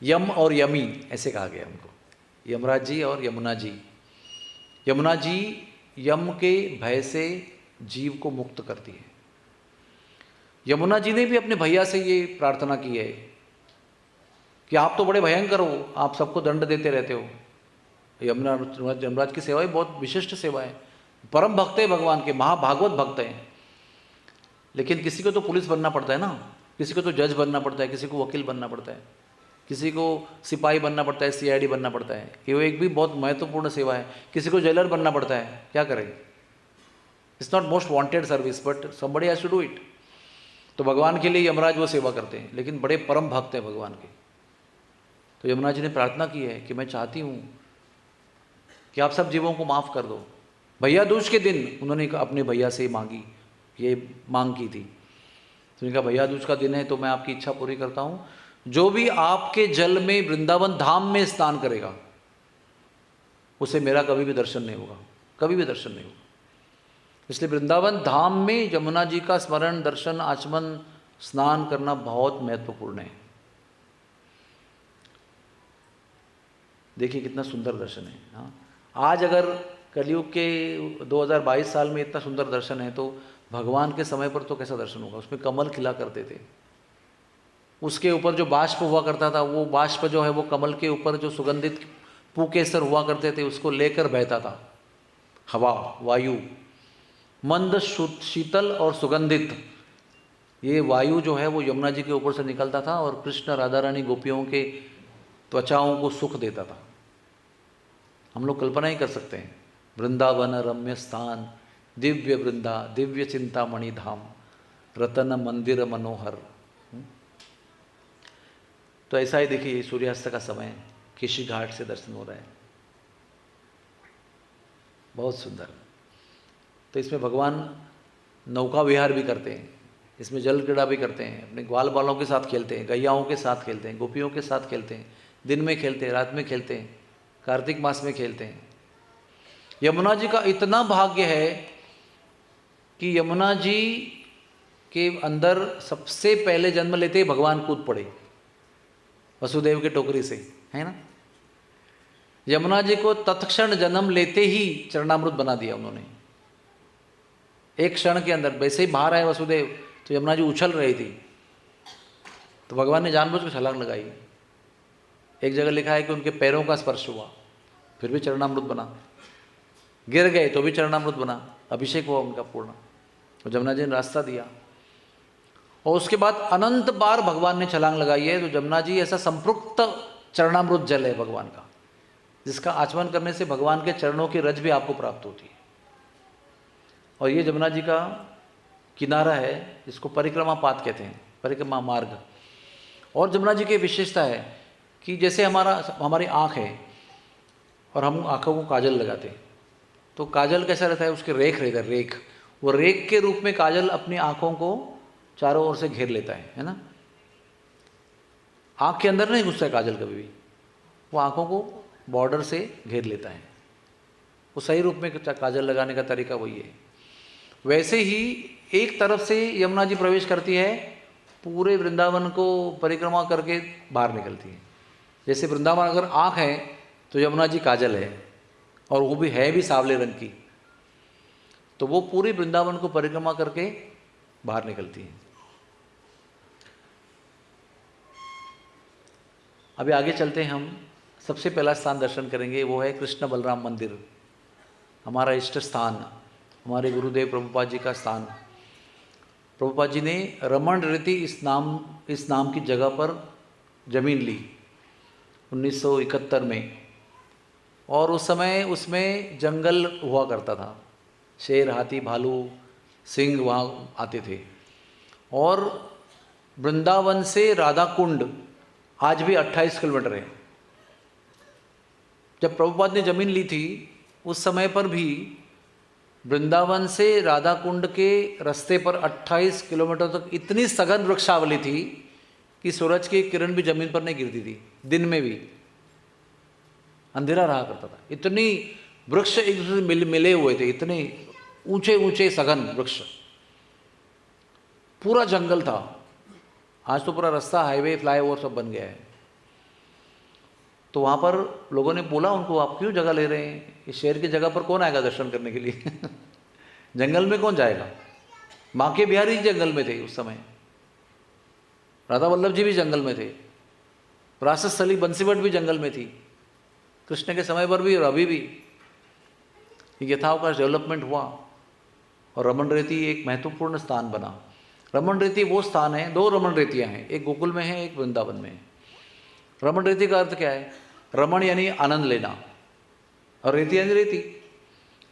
यम और यमी ऐसे कहा गया उनको, यमराज जी और यमुना जी। यमुना जी यम के भय से जीव को मुक्त करती है। यमुना जी ने भी अपने भैया से ये प्रार्थना की है कि आप तो बड़े भयंकर हो, आप सबको दंड देते रहते हो। यमराज की सेवा ही बहुत विशिष्ट सेवा है, परम भक्त है भगवान के, महाभागवत भक्त हैं। लेकिन किसी को तो पुलिस बनना पड़ता है ना, किसी को तो जज बनना पड़ता है, किसी को वकील बनना पड़ता है, किसी को सिपाही बनना पड़ता है, CID बनना पड़ता है। ये वो एक भी बहुत महत्वपूर्ण सेवा है। किसी को जेलर बनना पड़ता है, क्या करें, it's not most wanted service but somebody has to do it. तो भगवान के लिए यमराज वो सेवा करते हैं, लेकिन बड़े परम भक्त हैं भगवान के। तो यमुना जी ने प्रार्थना की है कि मैं चाहती हूँ कि आप सब जीवों को माफ़ कर दो। भैया दूज के दिन उन्होंने अपने भैया से मांगी, ये मांग की थी। तो उन्होंने कहा भैया दूज का दिन है तो मैं आपकी इच्छा पूरी करता हूँ, जो भी आपके जल में वृंदावन धाम में स्नान करेगा उसे मेरा कभी भी दर्शन नहीं होगा, कभी भी दर्शन नहीं होगा। इसलिए वृंदावन धाम में यमुना जी का स्मरण, दर्शन, आचमन, स्नान करना बहुत महत्वपूर्ण है। देखिए कितना सुंदर दर्शन है। हाँ, आज अगर कलयुग के 2022 साल में इतना सुंदर दर्शन है तो भगवान के समय पर तो कैसा दर्शन होगा। उसमें कमल खिला करते थे, उसके ऊपर जो बाष्प हुआ करता था, वो बाष्प जो है वो कमल के ऊपर जो सुगंधित पुकेसर हुआ करते थे उसको लेकर बहता था। हवा, वायु, मंद, शीतल और सुगंधित, ये वायु जो है वो यमुना जी के ऊपर से निकलता था और कृष्ण राधा रानी गोपियों के त्वचाओं को सुख देता था। हम लोग कल्पना ही कर सकते हैं। वृंदावन रम्य स्थान, दिव्य वृंदा, दिव्य चिंतामणि धाम, रतन मंदिर मनोहर। तो ऐसा ही देखिए सूर्यास्त का समय केशी घाट से दर्शन हो रहा है, बहुत सुंदर। तो इसमें भगवान नौका विहार भी करते हैं, इसमें जल क्रीड़ा भी करते हैं, अपने ग्वाल बालों के साथ खेलते हैं, गैयाओं के साथ खेलते हैं, गोपियों के साथ खेलते हैं, दिन में खेलते हैं, रात में खेलते हैं, कार्तिक मास में खेलते हैं। यमुना जी का इतना भाग्य है कि यमुना जी के अंदर सबसे पहले जन्म लेते ही भगवान कूद पड़े वसुदेव के टोकरी से, है ना। यमुना जी को तत्क्षण जन्म लेते ही चरणामृत बना दिया उन्होंने, एक क्षण के अंदर। वैसे ही बाहर आए वसुदेव तो यमुना जी उछल रही थी, तो भगवान ने जानबूझ कर छलांग लगाई। एक जगह लिखा है कि उनके पैरों का स्पर्श हुआ, फिर भी चरणामृत बना, गिर गए तो भी चरणामृत बना, अभिषेक हुआ उनका पूर्ण। तो यमुना जी ने रास्ता दिया और उसके बाद अनंत बार भगवान ने छलांग लगाई है। तो यमुना जी ऐसा संपृक्त चरणामृत जल है भगवान का, जिसका आचमन करने से भगवान के चरणों की रज भी आपको प्राप्त होती है। और ये यमुना जी का किनारा है जिसको परिक्रमा पाथ कहते हैं, परिक्रमा मार्ग। और यमुना जी की विशेषता है कि जैसे हमारी आँख है और हम आँखों को काजल लगाते हैं, तो काजल कैसा रहता है, उसके रेख रहता है, रेख, वो रेख के रूप में काजल अपनी आँखों को चारों ओर से घेर लेता है ना। आँख के अंदर नहीं घुसता है काजल कभी भी, वो आँखों को बॉर्डर से घेर लेता है। वो सही रूप में काजल लगाने का तरीका वही है। वैसे ही एक तरफ से यमुना जी प्रवेश करती है, पूरे वृंदावन को परिक्रमा करके बाहर निकलती है। जैसे वृंदावन अगर आँख है तो यमुना जी काजल है, और वो भी है भी सांवले रंग की, तो वो पूरे वृंदावन को परिक्रमा करके बाहर निकलती है। अभी आगे चलते हैं, हम सबसे पहला स्थान दर्शन करेंगे, वो है कृष्ण बलराम मंदिर, हमारा इष्ट स्थान, हमारे गुरुदेव प्रभुपाद जी का स्थान। प्रभुपाद जी ने रमण रीति इस नाम की जगह पर जमीन ली 1971 में, और उस समय उसमें जंगल हुआ करता था, शेर, हाथी, भालू, सिंह वहाँ आते थे। और वृंदावन से राधा कुंड आज भी 28 किलोमीटर है। जब प्रभुपाद ने जमीन ली थी उस समय पर भी वृंदावन से राधा कुंड के रास्ते पर 28 किलोमीटर तक इतनी सघन वृक्षावली थी कि सूरज की किरण भी जमीन पर नहीं गिरती थी, दिन में भी अंधेरा रहा करता था। इतनी वृक्ष एक दूसरे से मिले हुए थे, इतने ऊंचे ऊंचे सघन वृक्ष, पूरा जंगल था। आज तो पूरा रास्ता, हाईवे, फ्लाईओवर सब बन गया है। तो वहाँ पर लोगों ने बोला उनको, आप क्यों जगह ले रहे हैं, इस शहर की जगह पर कौन आएगा दर्शन करने के लिए जंगल में कौन जाएगा। बांके बिहारी जी जंगल में थे उस समय, राधा वल्लभ जी भी जंगल में थे, रासस्थली बंसीवट भी जंगल में थी, कृष्ण के समय पर भी और अभी भी यथावकाश डेवलपमेंट हुआ और रमण रेती एक महत्वपूर्ण स्थान बना। रमण रेती वो स्थान है, दो रमण रेतियाँ हैं, एक गोकुल में है, एक वृंदावन में है। रमण रेती का अर्थ क्या है, रमण यानी आनंद लेना, और रेती यानी रेती।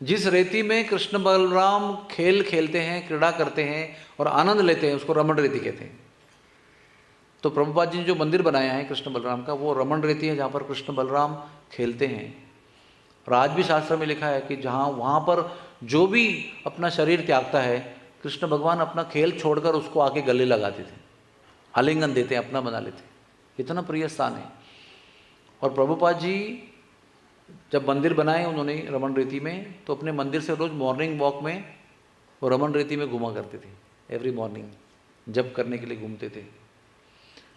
जिस रेती में कृष्ण बलराम खेल खेलते हैं, क्रीड़ा करते हैं और आनंद लेते हैं, उसको रमण रेती कहते हैं। तो प्रभुपाद जी ने जो मंदिर बनाया है कृष्ण बलराम का, वो रमण रेती है, जहाँ पर कृष्ण बलराम खेलते हैं। और आज भी शास्त्र में लिखा है कि जहाँ वहाँ पर जो भी अपना शरीर त्यागता है, कृष्ण भगवान अपना खेल छोड़कर उसको आके गले लगाते थे, आलिंगन देते हैं, अपना बना लेते। इतना प्रिय स्थान है। और प्रभुपाद जी जब मंदिर बनाए उन्होंने रमन रेती में, तो अपने मंदिर से रोज़ मॉर्निंग वॉक में वो रमन रेती में घूमा करते थे। एवरी मॉर्निंग जप करने के लिए घूमते थे।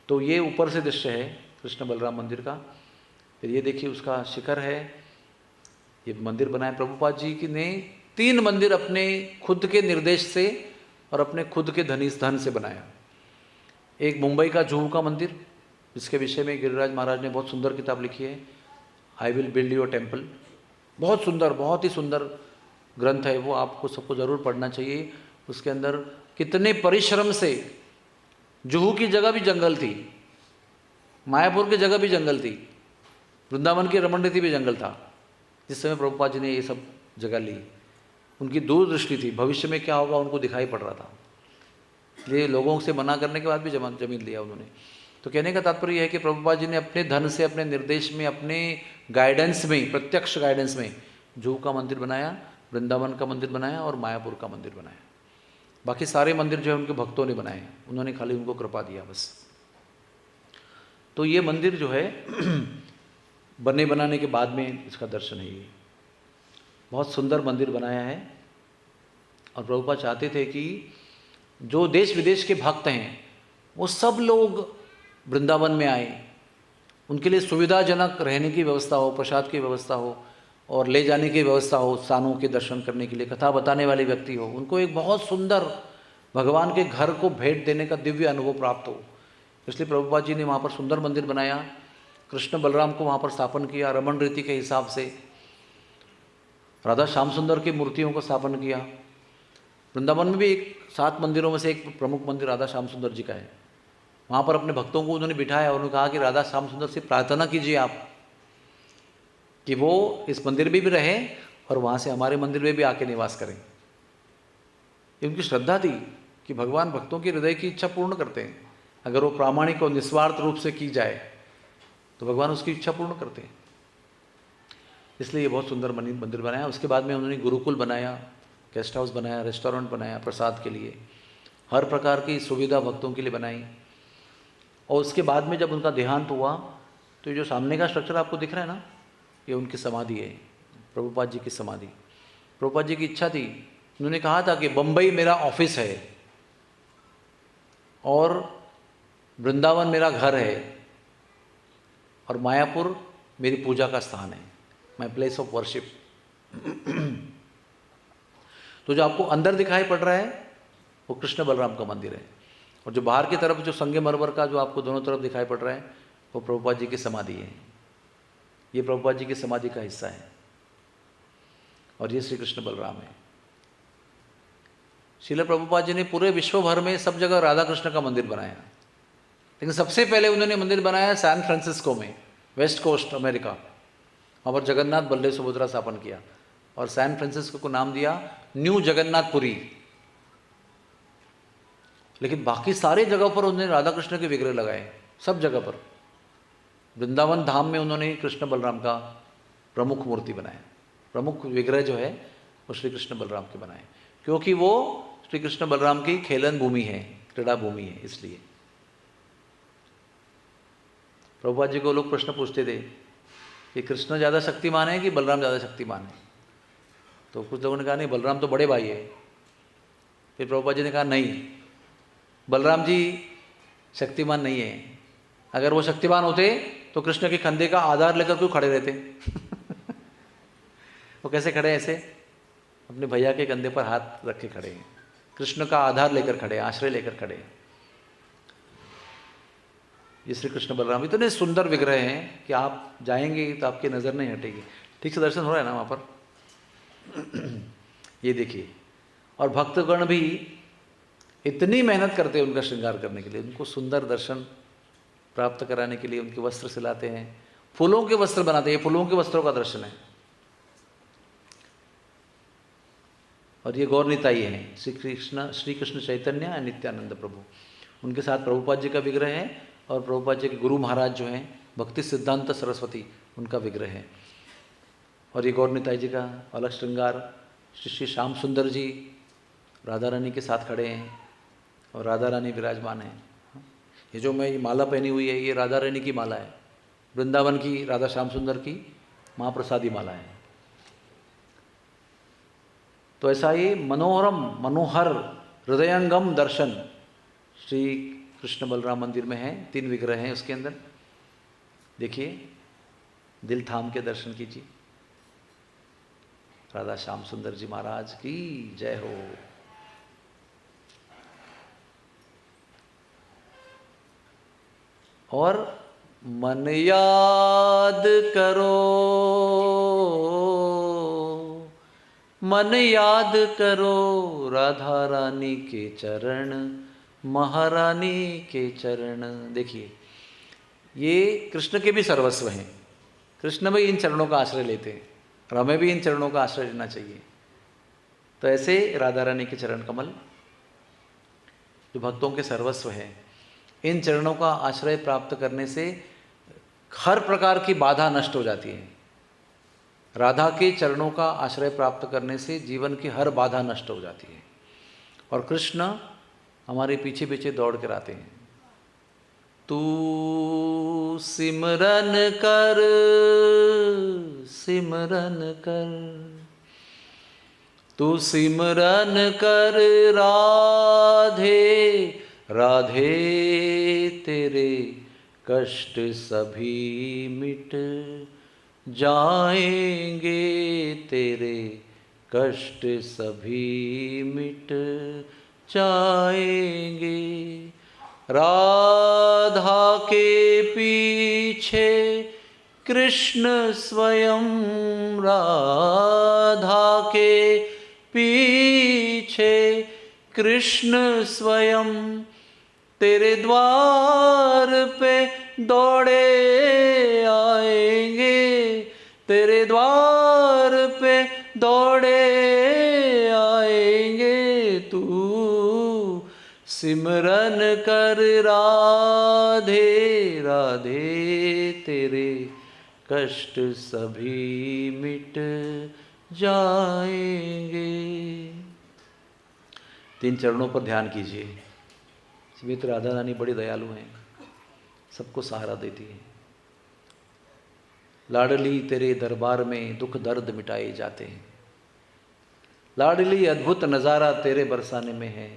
तो ये ऊपर से दृश्य है कृष्ण बलराम मंदिर का। फिर ये देखिए उसका शिखर है, ये मंदिर बनाए प्रभुपाद जी की ने 3 मंदिर अपने खुद के निर्देश से और अपने खुद के धन से बनाया। एक मुंबई का जुहू का मंदिर, जिसके विषय में गिरिराज महाराज ने बहुत सुंदर किताब लिखी है, I will build your temple. बहुत सुंदर, बहुत ही सुंदर ग्रंथ है वो, आपको सबको ज़रूर पढ़ना चाहिए। उसके अंदर कितने परिश्रम से, जुहू की जगह भी जंगल थी, मायापुर की जगह भी जंगल थी, वृंदावन की रमन रेती भी जंगल था, जिस समय प्रभुपाद जी ने ये सब जगह ली। उनकी दूरदृष्टि थी, भविष्य में क्या होगा उनको दिखाई पड़ रहा था, ये लोगों से मना करने के बाद भी जमीन लिया उन्होंने। तो कहने का तात्पर्य यह है कि प्रभुपाद जी ने अपने धन से, अपने निर्देश में, अपने गाइडेंस में, प्रत्यक्ष गाइडेंस में जुहू का मंदिर बनाया, वृंदावन का मंदिर बनाया और मायापुर का मंदिर बनाया। बाकी सारे मंदिर जो है उनके भक्तों ने बनाए, उन्होंने खाली उनको कृपा दिया बस। तो ये मंदिर जो है बनने बनाने के बाद में इसका दर्शन है। ये बहुत सुंदर मंदिर बनाया है। और प्रभुपाद चाहते थे कि जो देश विदेश के भक्त हैं वो सब लोग वृंदावन में आए, उनके लिए सुविधाजनक रहने की व्यवस्था हो, प्रसाद की व्यवस्था हो और ले जाने की व्यवस्था हो, स्थानों के दर्शन करने के लिए कथा बताने वाले व्यक्ति हो, उनको एक बहुत सुंदर भगवान के घर को भेंट देने का दिव्य अनुभव प्राप्त हो। इसलिए प्रभुपाद जी ने वहाँ पर सुंदर मंदिर बनाया, कृष्ण बलराम को वहाँ पर स्थापन किया, रमन रीति के हिसाब से राधा श्याम सुंदर की मूर्तियों को स्थापन किया। वृंदावन में भी एक 7 मंदिरों में से एक प्रमुख मंदिर राधा श्याम सुंदर जी का है। वहाँ पर अपने भक्तों को उन्होंने बिठाया और उन्होंने कहा कि राधा श्याम सुंदर से प्रार्थना कीजिए आप कि वो इस मंदिर में भी रहें और वहाँ से हमारे मंदिर में भी आके निवास करें। ये उनकी श्रद्धा थी कि भगवान भक्तों के हृदय की इच्छा पूर्ण करते हैं। अगर वो प्रामाणिक और निस्वार्थ रूप से की जाए तो भगवान उसकी इच्छा पूर्ण करते हैं। इसलिए ये बहुत सुंदर मंदिर बनाया। उसके बाद में उन्होंने गुरुकुल बनाया, गेस्ट हाउस बनाया, रेस्टोरेंट बनाया प्रसाद के लिए, हर प्रकार की सुविधा भक्तों के लिए बनाई। और उसके बाद में जब उनका देहांत हुआ तो ये जो सामने का स्ट्रक्चर आपको दिख रहा है ना, ये उनकी समाधि है, प्रभुपाद जी की समाधि। प्रभुपाद जी की इच्छा थी, उन्होंने कहा था कि बम्बई मेरा ऑफिस है और वृंदावन मेरा घर है और मायापुर मेरी पूजा का स्थान है, माई प्लेस ऑफ वर्शिप। तो जो आपको अंदर दिखाई पड़ रहा है वो कृष्ण बलराम का मंदिर है, और जो बाहर की तरफ जो संगमरमर का जो आपको दोनों तरफ दिखाई पड़ रहा है वो प्रभुपाद जी की समाधि है। ये प्रभुपाद जी की समाधि का हिस्सा है और ये श्री कृष्ण बलराम है। श्रील प्रभुपाद जी ने पूरे विश्व भर में सब जगह राधा कृष्ण का मंदिर बनाया, लेकिन सबसे पहले उन्होंने मंदिर बनाया सैन फ्रांसिस्को में, वेस्ट कोस्ट अमेरिका। वहाँ पर जगन्नाथ बलदेव सुभद्रा स्थापन किया और सैन फ्रांसिस्को को नाम दिया न्यू जगन्नाथपुरी। लेकिन बाकी सारे जगह पर उन्होंने राधा कृष्ण के विग्रह लगाए, सब जगह पर। वृंदावन धाम में उन्होंने कृष्ण बलराम का प्रमुख मूर्ति बनाया, प्रमुख विग्रह जो है वो श्री कृष्ण बलराम के बनाए, क्योंकि वो श्री कृष्ण बलराम की खेलन भूमि है, क्रीड़ा भूमि है। इसलिए प्रभुपाद जी को लोग प्रश्न पूछते थे कि कृष्ण ज़्यादा शक्तिमान है कि बलराम ज़्यादा शक्तिमान है। तो कुछ लोगों ने कहा नहीं, बलराम तो बड़े भाई है। फिर प्रभुपाद जी ने कहा नहीं, बलराम जी शक्तिमान नहीं है। अगर वो शक्तिमान होते तो कृष्ण के कंधे का आधार लेकर क्यों खड़े रहते? वो कैसे खड़े हैं? ऐसे अपने भैया के कंधे पर हाथ रख के खड़े हैं, कृष्ण का आधार लेकर खड़े, आश्रय लेकर खड़े। ये श्री कृष्ण बलराम इतने सुंदर विग्रह हैं कि आप जाएंगे तो आपकी नज़र नहीं हटेगी। ठीक से दर्शन हो रहा है ना वहाँ पर? ये देखिए, और भक्तगण भी इतनी मेहनत करते हैं उनका श्रृंगार करने के लिए, उनको सुंदर दर्शन प्राप्त कराने के लिए उनके वस्त्र सिलाते हैं, फूलों के वस्त्र बनाते हैं। फूलों के वस्त्रों का दर्शन है। और ये गौर निताई है, श्री कृष्ण चैतन्य और नित्यानंद प्रभु, उनके साथ प्रभुपाद जी का विग्रह है। और प्रभुपाद जी के गुरु महाराज जो हैं भक्ति सिद्धांत सरस्वती, उनका विग्रह है। और ये गौर निताई जी का अलग श्रृंगार, श्री श्याम सुंदर जी राधा रानी के साथ खड़े हैं और राधा रानी विराजमान हैं। ये जो मैं ये माला पहनी हुई है, ये राधा रानी की माला है, वृंदावन की राधा श्याम सुंदर की महाप्रसादी मालाएं। तो ऐसा ही मनोहरम मनोहर हृदयंगम दर्शन श्री कृष्ण बलराम मंदिर में है। 3 विग्रह हैं उसके अंदर। देखिए, दिल थाम के दर्शन कीजिए। राधा श्याम सुंदर जी महाराज की जय हो। और मन याद करो, मन याद करो राधा रानी के चरण, महारानी के चरण। देखिए, ये कृष्ण के भी सर्वस्व हैं। कृष्ण भी इन चरणों का आश्रय लेते हैं और हमें भी इन चरणों का आश्रय लेना चाहिए। तो ऐसे राधा रानी के चरण कमल जो भक्तों के सर्वस्व हैं, इन चरणों का आश्रय प्राप्त करने से हर प्रकार की बाधा नष्ट हो जाती है। राधा के चरणों का आश्रय प्राप्त करने से जीवन की हर बाधा नष्ट हो जाती है और कृष्ण हमारे पीछे पीछे दौड़ कर आते हैं। तू सिमरन कर, सिमरन कर, तू सिमरन कर राधे, राधे तेरे कष्ट सभी मिट जाएंगे, तेरे कष्ट सभी मिट जाएंगे। राधा के पीछे कृष्ण स्वयं, राधा के पीछे कृष्ण स्वयं तेरे द्वार पे दौड़े आएंगे, तेरे द्वार पे दौड़े आएंगे। तू सिमरन कर राधे, राधे तेरे कष्ट सभी मिट जाएंगे। 3 चरणों पर ध्यान कीजिए। श्रीमती राधा रानी बड़ी दयालु हैं, सबको सहारा देती है। लाडली तेरे दरबार में दुख दर्द मिटाए जाते हैं, लाडली अद्भुत नज़ारा तेरे बरसाने में है,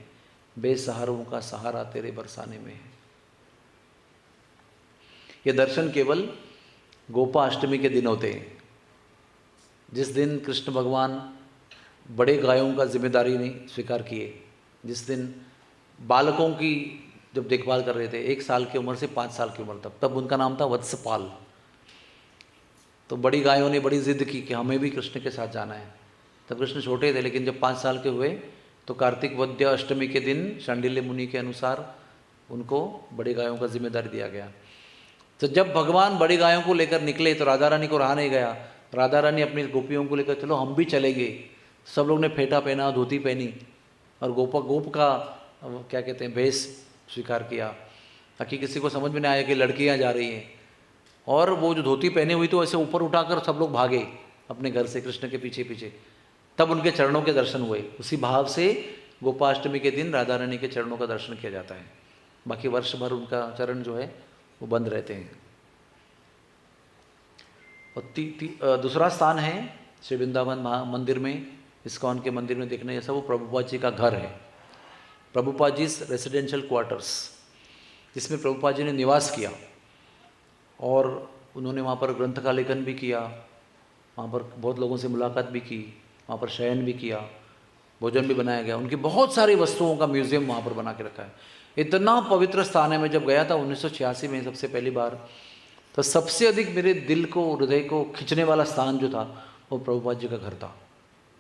बेसहारों का सहारा तेरे बरसाने में है। ये दर्शन केवल गोपाष्टमी के दिन होते हैं, जिस दिन कृष्ण भगवान बड़े गायों का जिम्मेदारी नहीं स्वीकार किए, जिस दिन बालकों की जब देखभाल कर रहे थे 1 साल की उम्र से 5 साल की उम्र तक, तब उनका नाम था वत्सपाल। तो बड़ी गायों ने बड़ी ज़िद की कि हमें भी कृष्ण के साथ जाना है। तब कृष्ण छोटे थे, लेकिन जब 5 साल के हुए तो कार्तिक वद्य अष्टमी के दिन शांडिल्य मुनि के अनुसार उनको बड़ी गायों का जिम्मेदारी दिया गया। तो जब भगवान बड़ी गायों को लेकर निकले तो राधा रानी को रहा नहीं गया। राधा रानी अपनी गोपियों को लेकर चलो हम भी चलेंगे। सब लोग ने फेटा पहना, धोती पहनी और गोप का क्या कहते हैं भेष स्वीकार किया, ताकि किसी को समझ में नहीं आया कि लड़कियां जा रही हैं। और वो जो धोती पहने हुई तो ऐसे ऊपर उठाकर सब लोग भागे अपने घर से कृष्ण के पीछे पीछे। तब उनके चरणों के दर्शन हुए। उसी भाव से गोपाष्टमी के दिन राधा रानी के चरणों का दर्शन किया जाता है। बाकी वर्ष भर उनका चरण जो है वो बंद रहते हैं। और दूसरा स्थान है श्री वृंदावन मंदिर में, इस्कॉन के मंदिर में देखने जैसा, वो प्रभुपाद जी का घर है। प्रभुपाद जी रेसिडेंशियल क्वार्टर्स, जिसमें प्रभुपाद जी ने निवास किया और उन्होंने वहाँ पर ग्रंथ का लेखन भी किया, वहाँ पर बहुत लोगों से मुलाकात भी की, वहाँ पर शयन भी किया, भोजन भी बनाया गया। उनकी बहुत सारी वस्तुओं का म्यूज़ियम वहाँ पर बना के रखा है। इतना पवित्र स्थान है। मैं जब गया था 1986 में सबसे पहली बार, तो सबसे अधिक मेरे दिल को, हृदय को खींचने वाला स्थान जो था वो प्रभुपाद जी का घर था।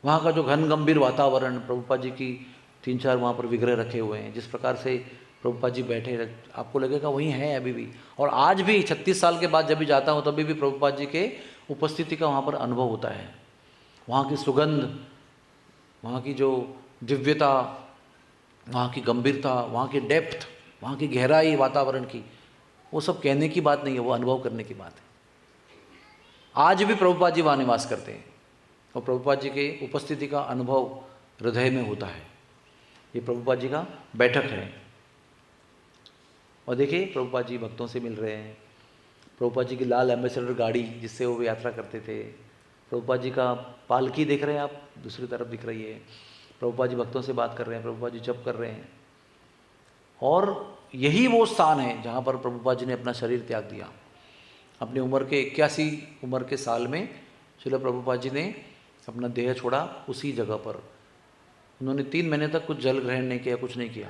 वहाँ का जो घन गंभीर वातावरण, प्रभुपाद जी की 3-4 वहाँ पर विग्रह रखे हुए हैं, जिस प्रकार से प्रभुपाद जी बैठे, आपको लगेगा वहीं है अभी भी। और आज भी 36 साल के बाद जब भी जाता हूँ तभी भी प्रभुपाद जी के उपस्थिति का वहाँ पर अनुभव होता है। वहाँ की सुगंध, वहाँ की जो दिव्यता, वहाँ की गंभीरता, वहाँ की डेप्थ, वहाँ की गहराई वातावरण की, वो सब कहने की बात नहीं है, वो अनुभव करने की बात है। आज भी प्रभुपाद जी वहाँ निवास करते हैं और प्रभुपाद जी के उपस्थिति का अनुभव हृदय में होता है। ये प्रभुपाद जी का बैठक है। और देखिए प्रभुपाद जी भक्तों से मिल रहे हैं, प्रभुपाद जी की लाल एम्बेसडर गाड़ी जिससे वो यात्रा करते थे, प्रभुपाद जी का पालकी देख रहे हैं आप, दूसरी तरफ दिख रही है, प्रभुपाद जी भक्तों से बात कर रहे हैं, प्रभुपाद जी जप कर रहे हैं। और यही वो स्थान है जहाँ पर प्रभुपाद जी ने अपना शरीर त्याग दिया। अपनी उम्र के 81 उम्र के साल में श्रील प्रभुपाद जी ने अपना देह छोड़ा उसी जगह पर। उन्होंने 3 महीने तक कुछ जल ग्रहण नहीं किया, कुछ नहीं किया,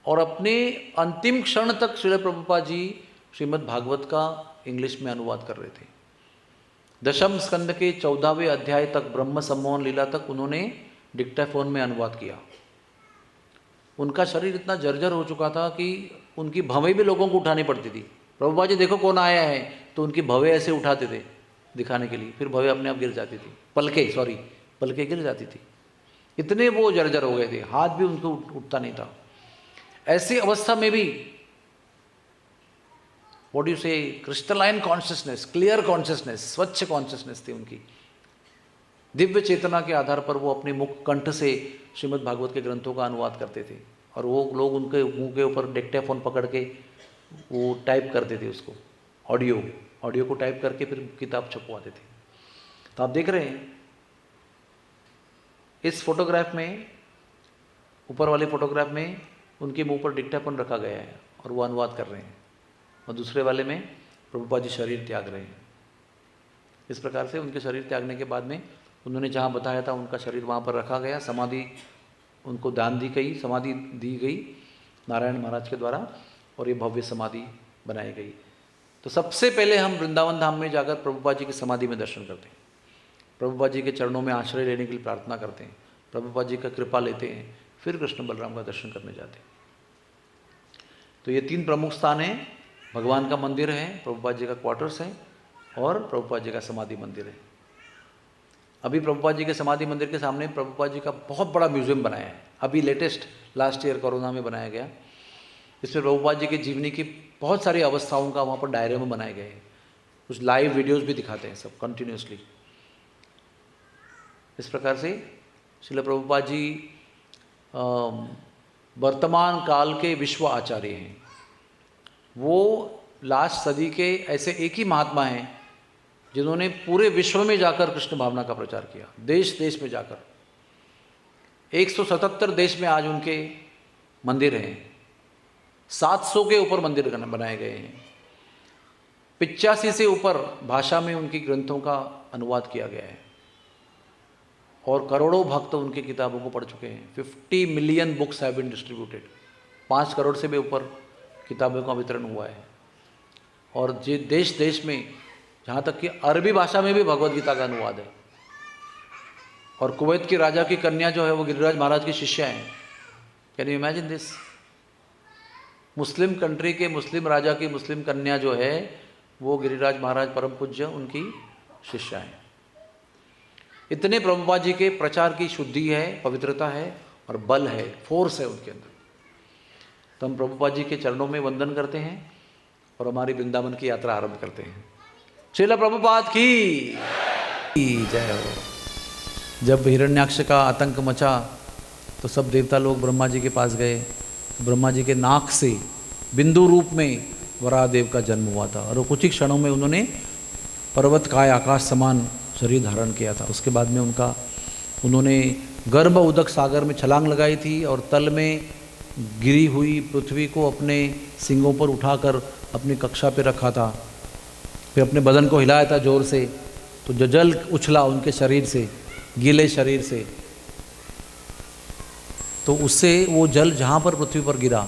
और अपने अंतिम क्षण तक श्रील प्रभुपाद जी श्रीमद् भागवत का इंग्लिश में अनुवाद कर रहे थे। दशम स्कंद के 14वें अध्याय तक, ब्रह्म सम्मोहन लीला तक उन्होंने डिक्टाफोन में अनुवाद किया। उनका शरीर इतना जर्जर हो चुका था कि उनकी भवें भी लोगों को उठानी पड़ती थी। प्रभुपाद जी देखो कौन आया है, तो उनकी भवें ऐसे उठाते थे दिखाने के लिए, फिर भवें अपने आप गिर जाती थी, पलके गिर जाती थी, इतने वो जर्जर हो गए थे, हाथ भी उनको उठता नहीं था। ऐसी अवस्था में भी व्हाट यू से, क्रिस्टलाइन कॉन्शियसनेस, क्लियर कॉन्शियसनेस, स्वच्छ कॉन्शियसनेस थी उनकी। दिव्य चेतना के आधार पर वो अपने मुख कंठ से श्रीमद् भागवत के ग्रंथों का अनुवाद करते थे, और वो लोग उनके मुंह के ऊपर डिक्टाफोन पकड़ के वो टाइप करते थे उसको, ऑडियो को टाइप करके फिर किताब छपवाते थे। तो आप देख रहे हैं इस फोटोग्राफ में, ऊपर वाले फोटोग्राफ में उनके मुंह पर डिक्टाफोन रखा गया है और वो अनुवाद कर रहे हैं, और दूसरे वाले में प्रभुपाद जी शरीर त्याग रहे हैं। इस प्रकार से उनके शरीर त्यागने के बाद में उन्होंने जहाँ बताया था उनका शरीर वहाँ पर रखा गया, समाधि उनको दान दी गई, समाधि दी गई नारायण महाराज के द्वारा, और ये भव्य समाधि बनाई गई। तो सबसे पहले हम वृंदावन धाम में जाकर प्रभुपाद जी की समाधि में दर्शन करते हैं, प्रभुपाद जी के चरणों में आश्रय लेने के लिए प्रार्थना करते हैं, प्रभुपाद जी का कृपा लेते हैं, फिर कृष्ण बलराम का दर्शन करने जाते हैं। तो ये 3 प्रमुख स्थान हैं, भगवान का मंदिर है, प्रभुपाद जी का क्वार्टर्स है, और प्रभुपाद जी का समाधि मंदिर है। अभी प्रभुपाद जी के समाधि मंदिर के सामने प्रभुपाद जी का बहुत बड़ा म्यूजियम बनाया है, अभी लेटेस्ट लास्ट ईयर कोरोना में बनाया गया। इसमें प्रभुपाद जी की जीवनी की बहुत सारी अवस्थाओं का वहाँ पर डायग्राम बनाए गए हैं, कुछ लाइव वीडियोस भी दिखाते हैं सब कंटिन्यूसली। इस प्रकार से श्रील प्रभुपाद जी वर्तमान काल के विश्व आचार्य हैं। वो लास्ट सदी के ऐसे एक ही महात्मा हैं जिन्होंने पूरे विश्व में जाकर कृष्ण भावना का प्रचार किया, देश देश में जाकर। 177 देश में आज उनके मंदिर हैं, 700 के ऊपर मंदिर बनाए गए हैं, 85 से ऊपर भाषा में उनकी ग्रंथों का अनुवाद किया गया है, और करोड़ों भक्त उनकी किताबों को पढ़ चुके हैं। 50 million books have been distributed, 5 crore से भी ऊपर किताबों का वितरण हुआ है। और जे देश देश में, जहाँ तक कि अरबी भाषा में भी भगवद गीता का अनुवाद है। और कुवैत की राजा की कन्या जो है वो गिरिराज महाराज की शिष्या हैं। Can you imagine this? Muslim country के मुस्लिम राजा की मुस्लिम कन्या जो है वो गिरिराज महाराज परम पूज्य उनकी शिष्या हैं। इतने प्रभुपाद जी के प्रचार की शुद्धि है, पवित्रता है और बल है, फोर्स है उनके अंदर। तो हम प्रभुपाद जी के चरणों में वंदन करते हैं और हमारी वृंदावन की यात्रा आरंभ करते हैं। श्रील प्रभुपाद की जय हो। जब हिरण्याक्ष का आतंक मचा तो सब देवता लोग ब्रह्मा जी के पास गए। ब्रह्मा जी के नाक से बिंदु रूप में वराहदेव का जन्म हुआ था, और वो कुछ ही क्षणों में उन्होंने पर्वत काय आकाश समान शरीर धारण किया था। उसके बाद में उन्होंने गर्भ उदक सागर में छलांग लगाई थी और तल में गिरी हुई पृथ्वी को अपने सींगों पर उठाकर अपनी कक्षा पे रखा था। फिर अपने बदन को हिलाया था जोर से, तो जो जल उछला उनके शरीर से, गीले शरीर से, तो उससे वो जल जहाँ पर पृथ्वी पर गिरा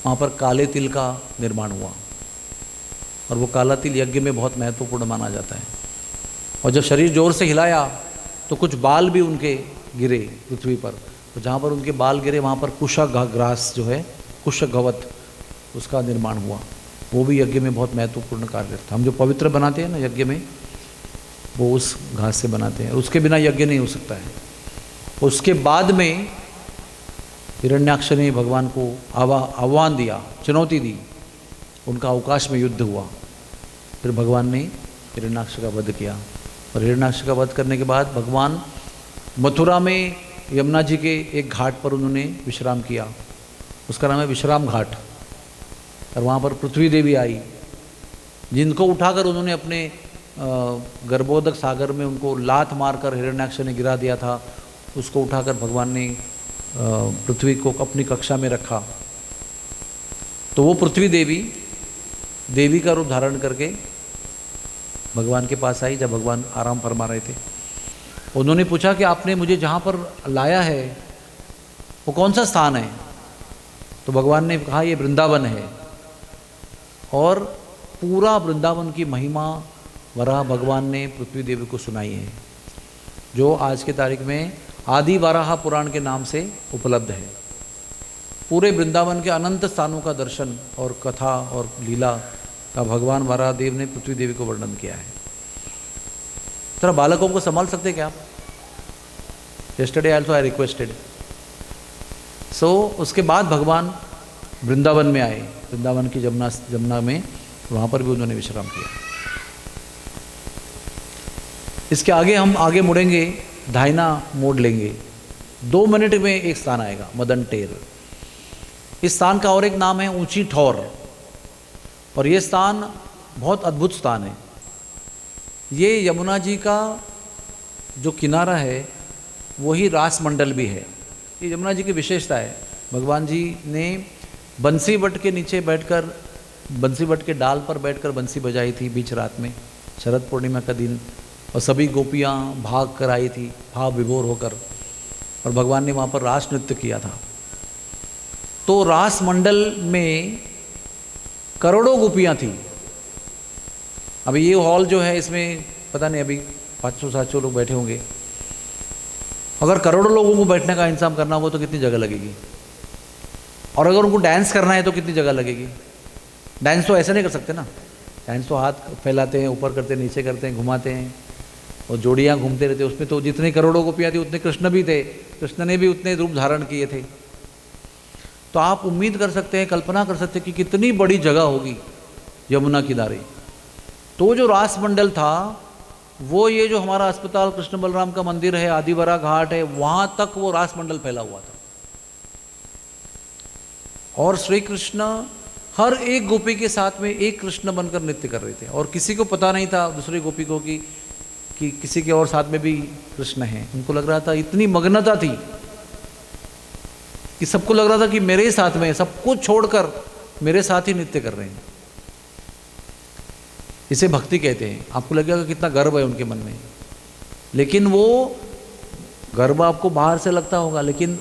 वहाँ पर काले तिल का निर्माण हुआ, और वो काला तिल यज्ञ में बहुत महत्वपूर्ण माना जाता है। और जब शरीर जोर से हिलाया तो कुछ बाल भी उनके गिरे पृथ्वी पर, तो जहाँ पर उनके बाल गिरे वहाँ पर कुशक ग्रास जो है, कुशक गवत, उसका निर्माण हुआ। वो भी यज्ञ में बहुत महत्वपूर्ण कार्य करता है। हम जो पवित्र बनाते हैं ना यज्ञ में, वो उस घास से बनाते हैं, उसके बिना यज्ञ नहीं हो सकता है। उसके बाद में हिरण्याक्ष ने भगवान को आह्वान दिया, चुनौती दी, उनका अवकाश में युद्ध हुआ। फिर भगवान ने हिरण्याक्ष का वध किया, और हिरण्याक्ष का वध करने के बाद भगवान मथुरा में यमुना जी के एक घाट पर उन्होंने विश्राम किया, उसका नाम है विश्राम घाट। और वहाँ पर पृथ्वी देवी आई, जिनको उठाकर उन्होंने अपने गर्भोदक सागर में उनको लात मारकर हिरण्याक्ष ने गिरा दिया था, उसको उठाकर भगवान ने पृथ्वी को अपनी कक्षा में रखा। तो वो पृथ्वी देवी देवी का रूप धारण करके भगवान के पास आई जब भगवान आराम फरमा रहे थे। उन्होंने पूछा कि आपने मुझे जहाँ पर लाया है वो कौन सा स्थान है? तो भगवान ने कहा ये वृंदावन है। और पूरा वृंदावन की महिमा वराह भगवान ने पृथ्वी देवी को सुनाई है, जो आज के तारीख में आदि वराह पुराण के नाम से उपलब्ध है। पूरे वृंदावन के अनंत स्थानों का दर्शन और कथा और लीला का भगवान वराह देव ने पृथ्वी देवी को वर्णन किया है। थोड़ा बालकों को संभाल सकते क्या आप? Yesterday also I requested. So उसके बाद भगवान वृंदावन में आए, वृंदावन की जमुना में, वहाँ पर भी उन्होंने विश्राम किया। इसके आगे हम आगे मुड़ेंगे, दाहिना मोड़ लेंगे, 2 मिनट में एक स्थान आएगा, मदन टेर। इस स्थान का और एक नाम है ऊंची ठौर, और ये स्थान बहुत अद्भुत स्थान है। ये यमुना जी का जो किनारा है वही रास मंडल भी है। ये यमुना जी की विशेषता है। भगवान जी ने बंसी वट के नीचे बैठकर, बंसी वट के डाल पर बैठकर बंसी बजाई थी बीच रात में, शरद पूर्णिमा का दिन, और सभी गोपियाँ भाग कर आई थी भाव विभोर होकर, और भगवान ने वहाँ पर रास नृत्य किया था। तो रास मंडल में करोड़ों गोपियाँ थी। अभी ये हॉल जो है इसमें पता नहीं अभी 500-700 लोग बैठे होंगे। अगर करोड़ों लोगों को बैठने का इंतजाम करना हो तो कितनी जगह लगेगी, और अगर उनको डांस करना है तो कितनी जगह लगेगी। डांस तो ऐसे नहीं कर सकते ना, डांस तो हाथ फैलाते हैं, ऊपर करते हैं, नीचे करते हैं, घुमाते हैं, और जोड़ियाँ घूमते रहते। उसमें तो जितने करोड़ों गोपियाँ थी उतने कृष्ण भी थे, कृष्ण ने भी उतने रूप धारण किए थे। तो आप उम्मीद कर सकते हैं, कल्पना कर सकते हैं कि कितनी बड़ी जगह होगी यमुना किनारे। तो जो रास मंडल था वो ये जो हमारा अस्पताल कृष्ण बलराम का मंदिर है, आदिवरा घाट है, वहाँ तक वो रास मंडल फैला हुआ था। और श्री कृष्ण हर एक गोपी के साथ में एक कृष्ण बनकर नृत्य कर रहे थे, और किसी को पता नहीं था दूसरी गोपी को कि किसी के और साथ में भी कृष्ण हैं। उनको लग रहा था, इतनी मग्नता थी कि सबको लग रहा था कि मेरे साथ में, सब कुछ छोड़कर मेरे साथ ही नृत्य कर रहे हैं। इसे भक्ति कहते हैं। आपको लगेगा कितना गर्व है उनके मन में, लेकिन वो गर्व आपको बाहर से लगता होगा, लेकिन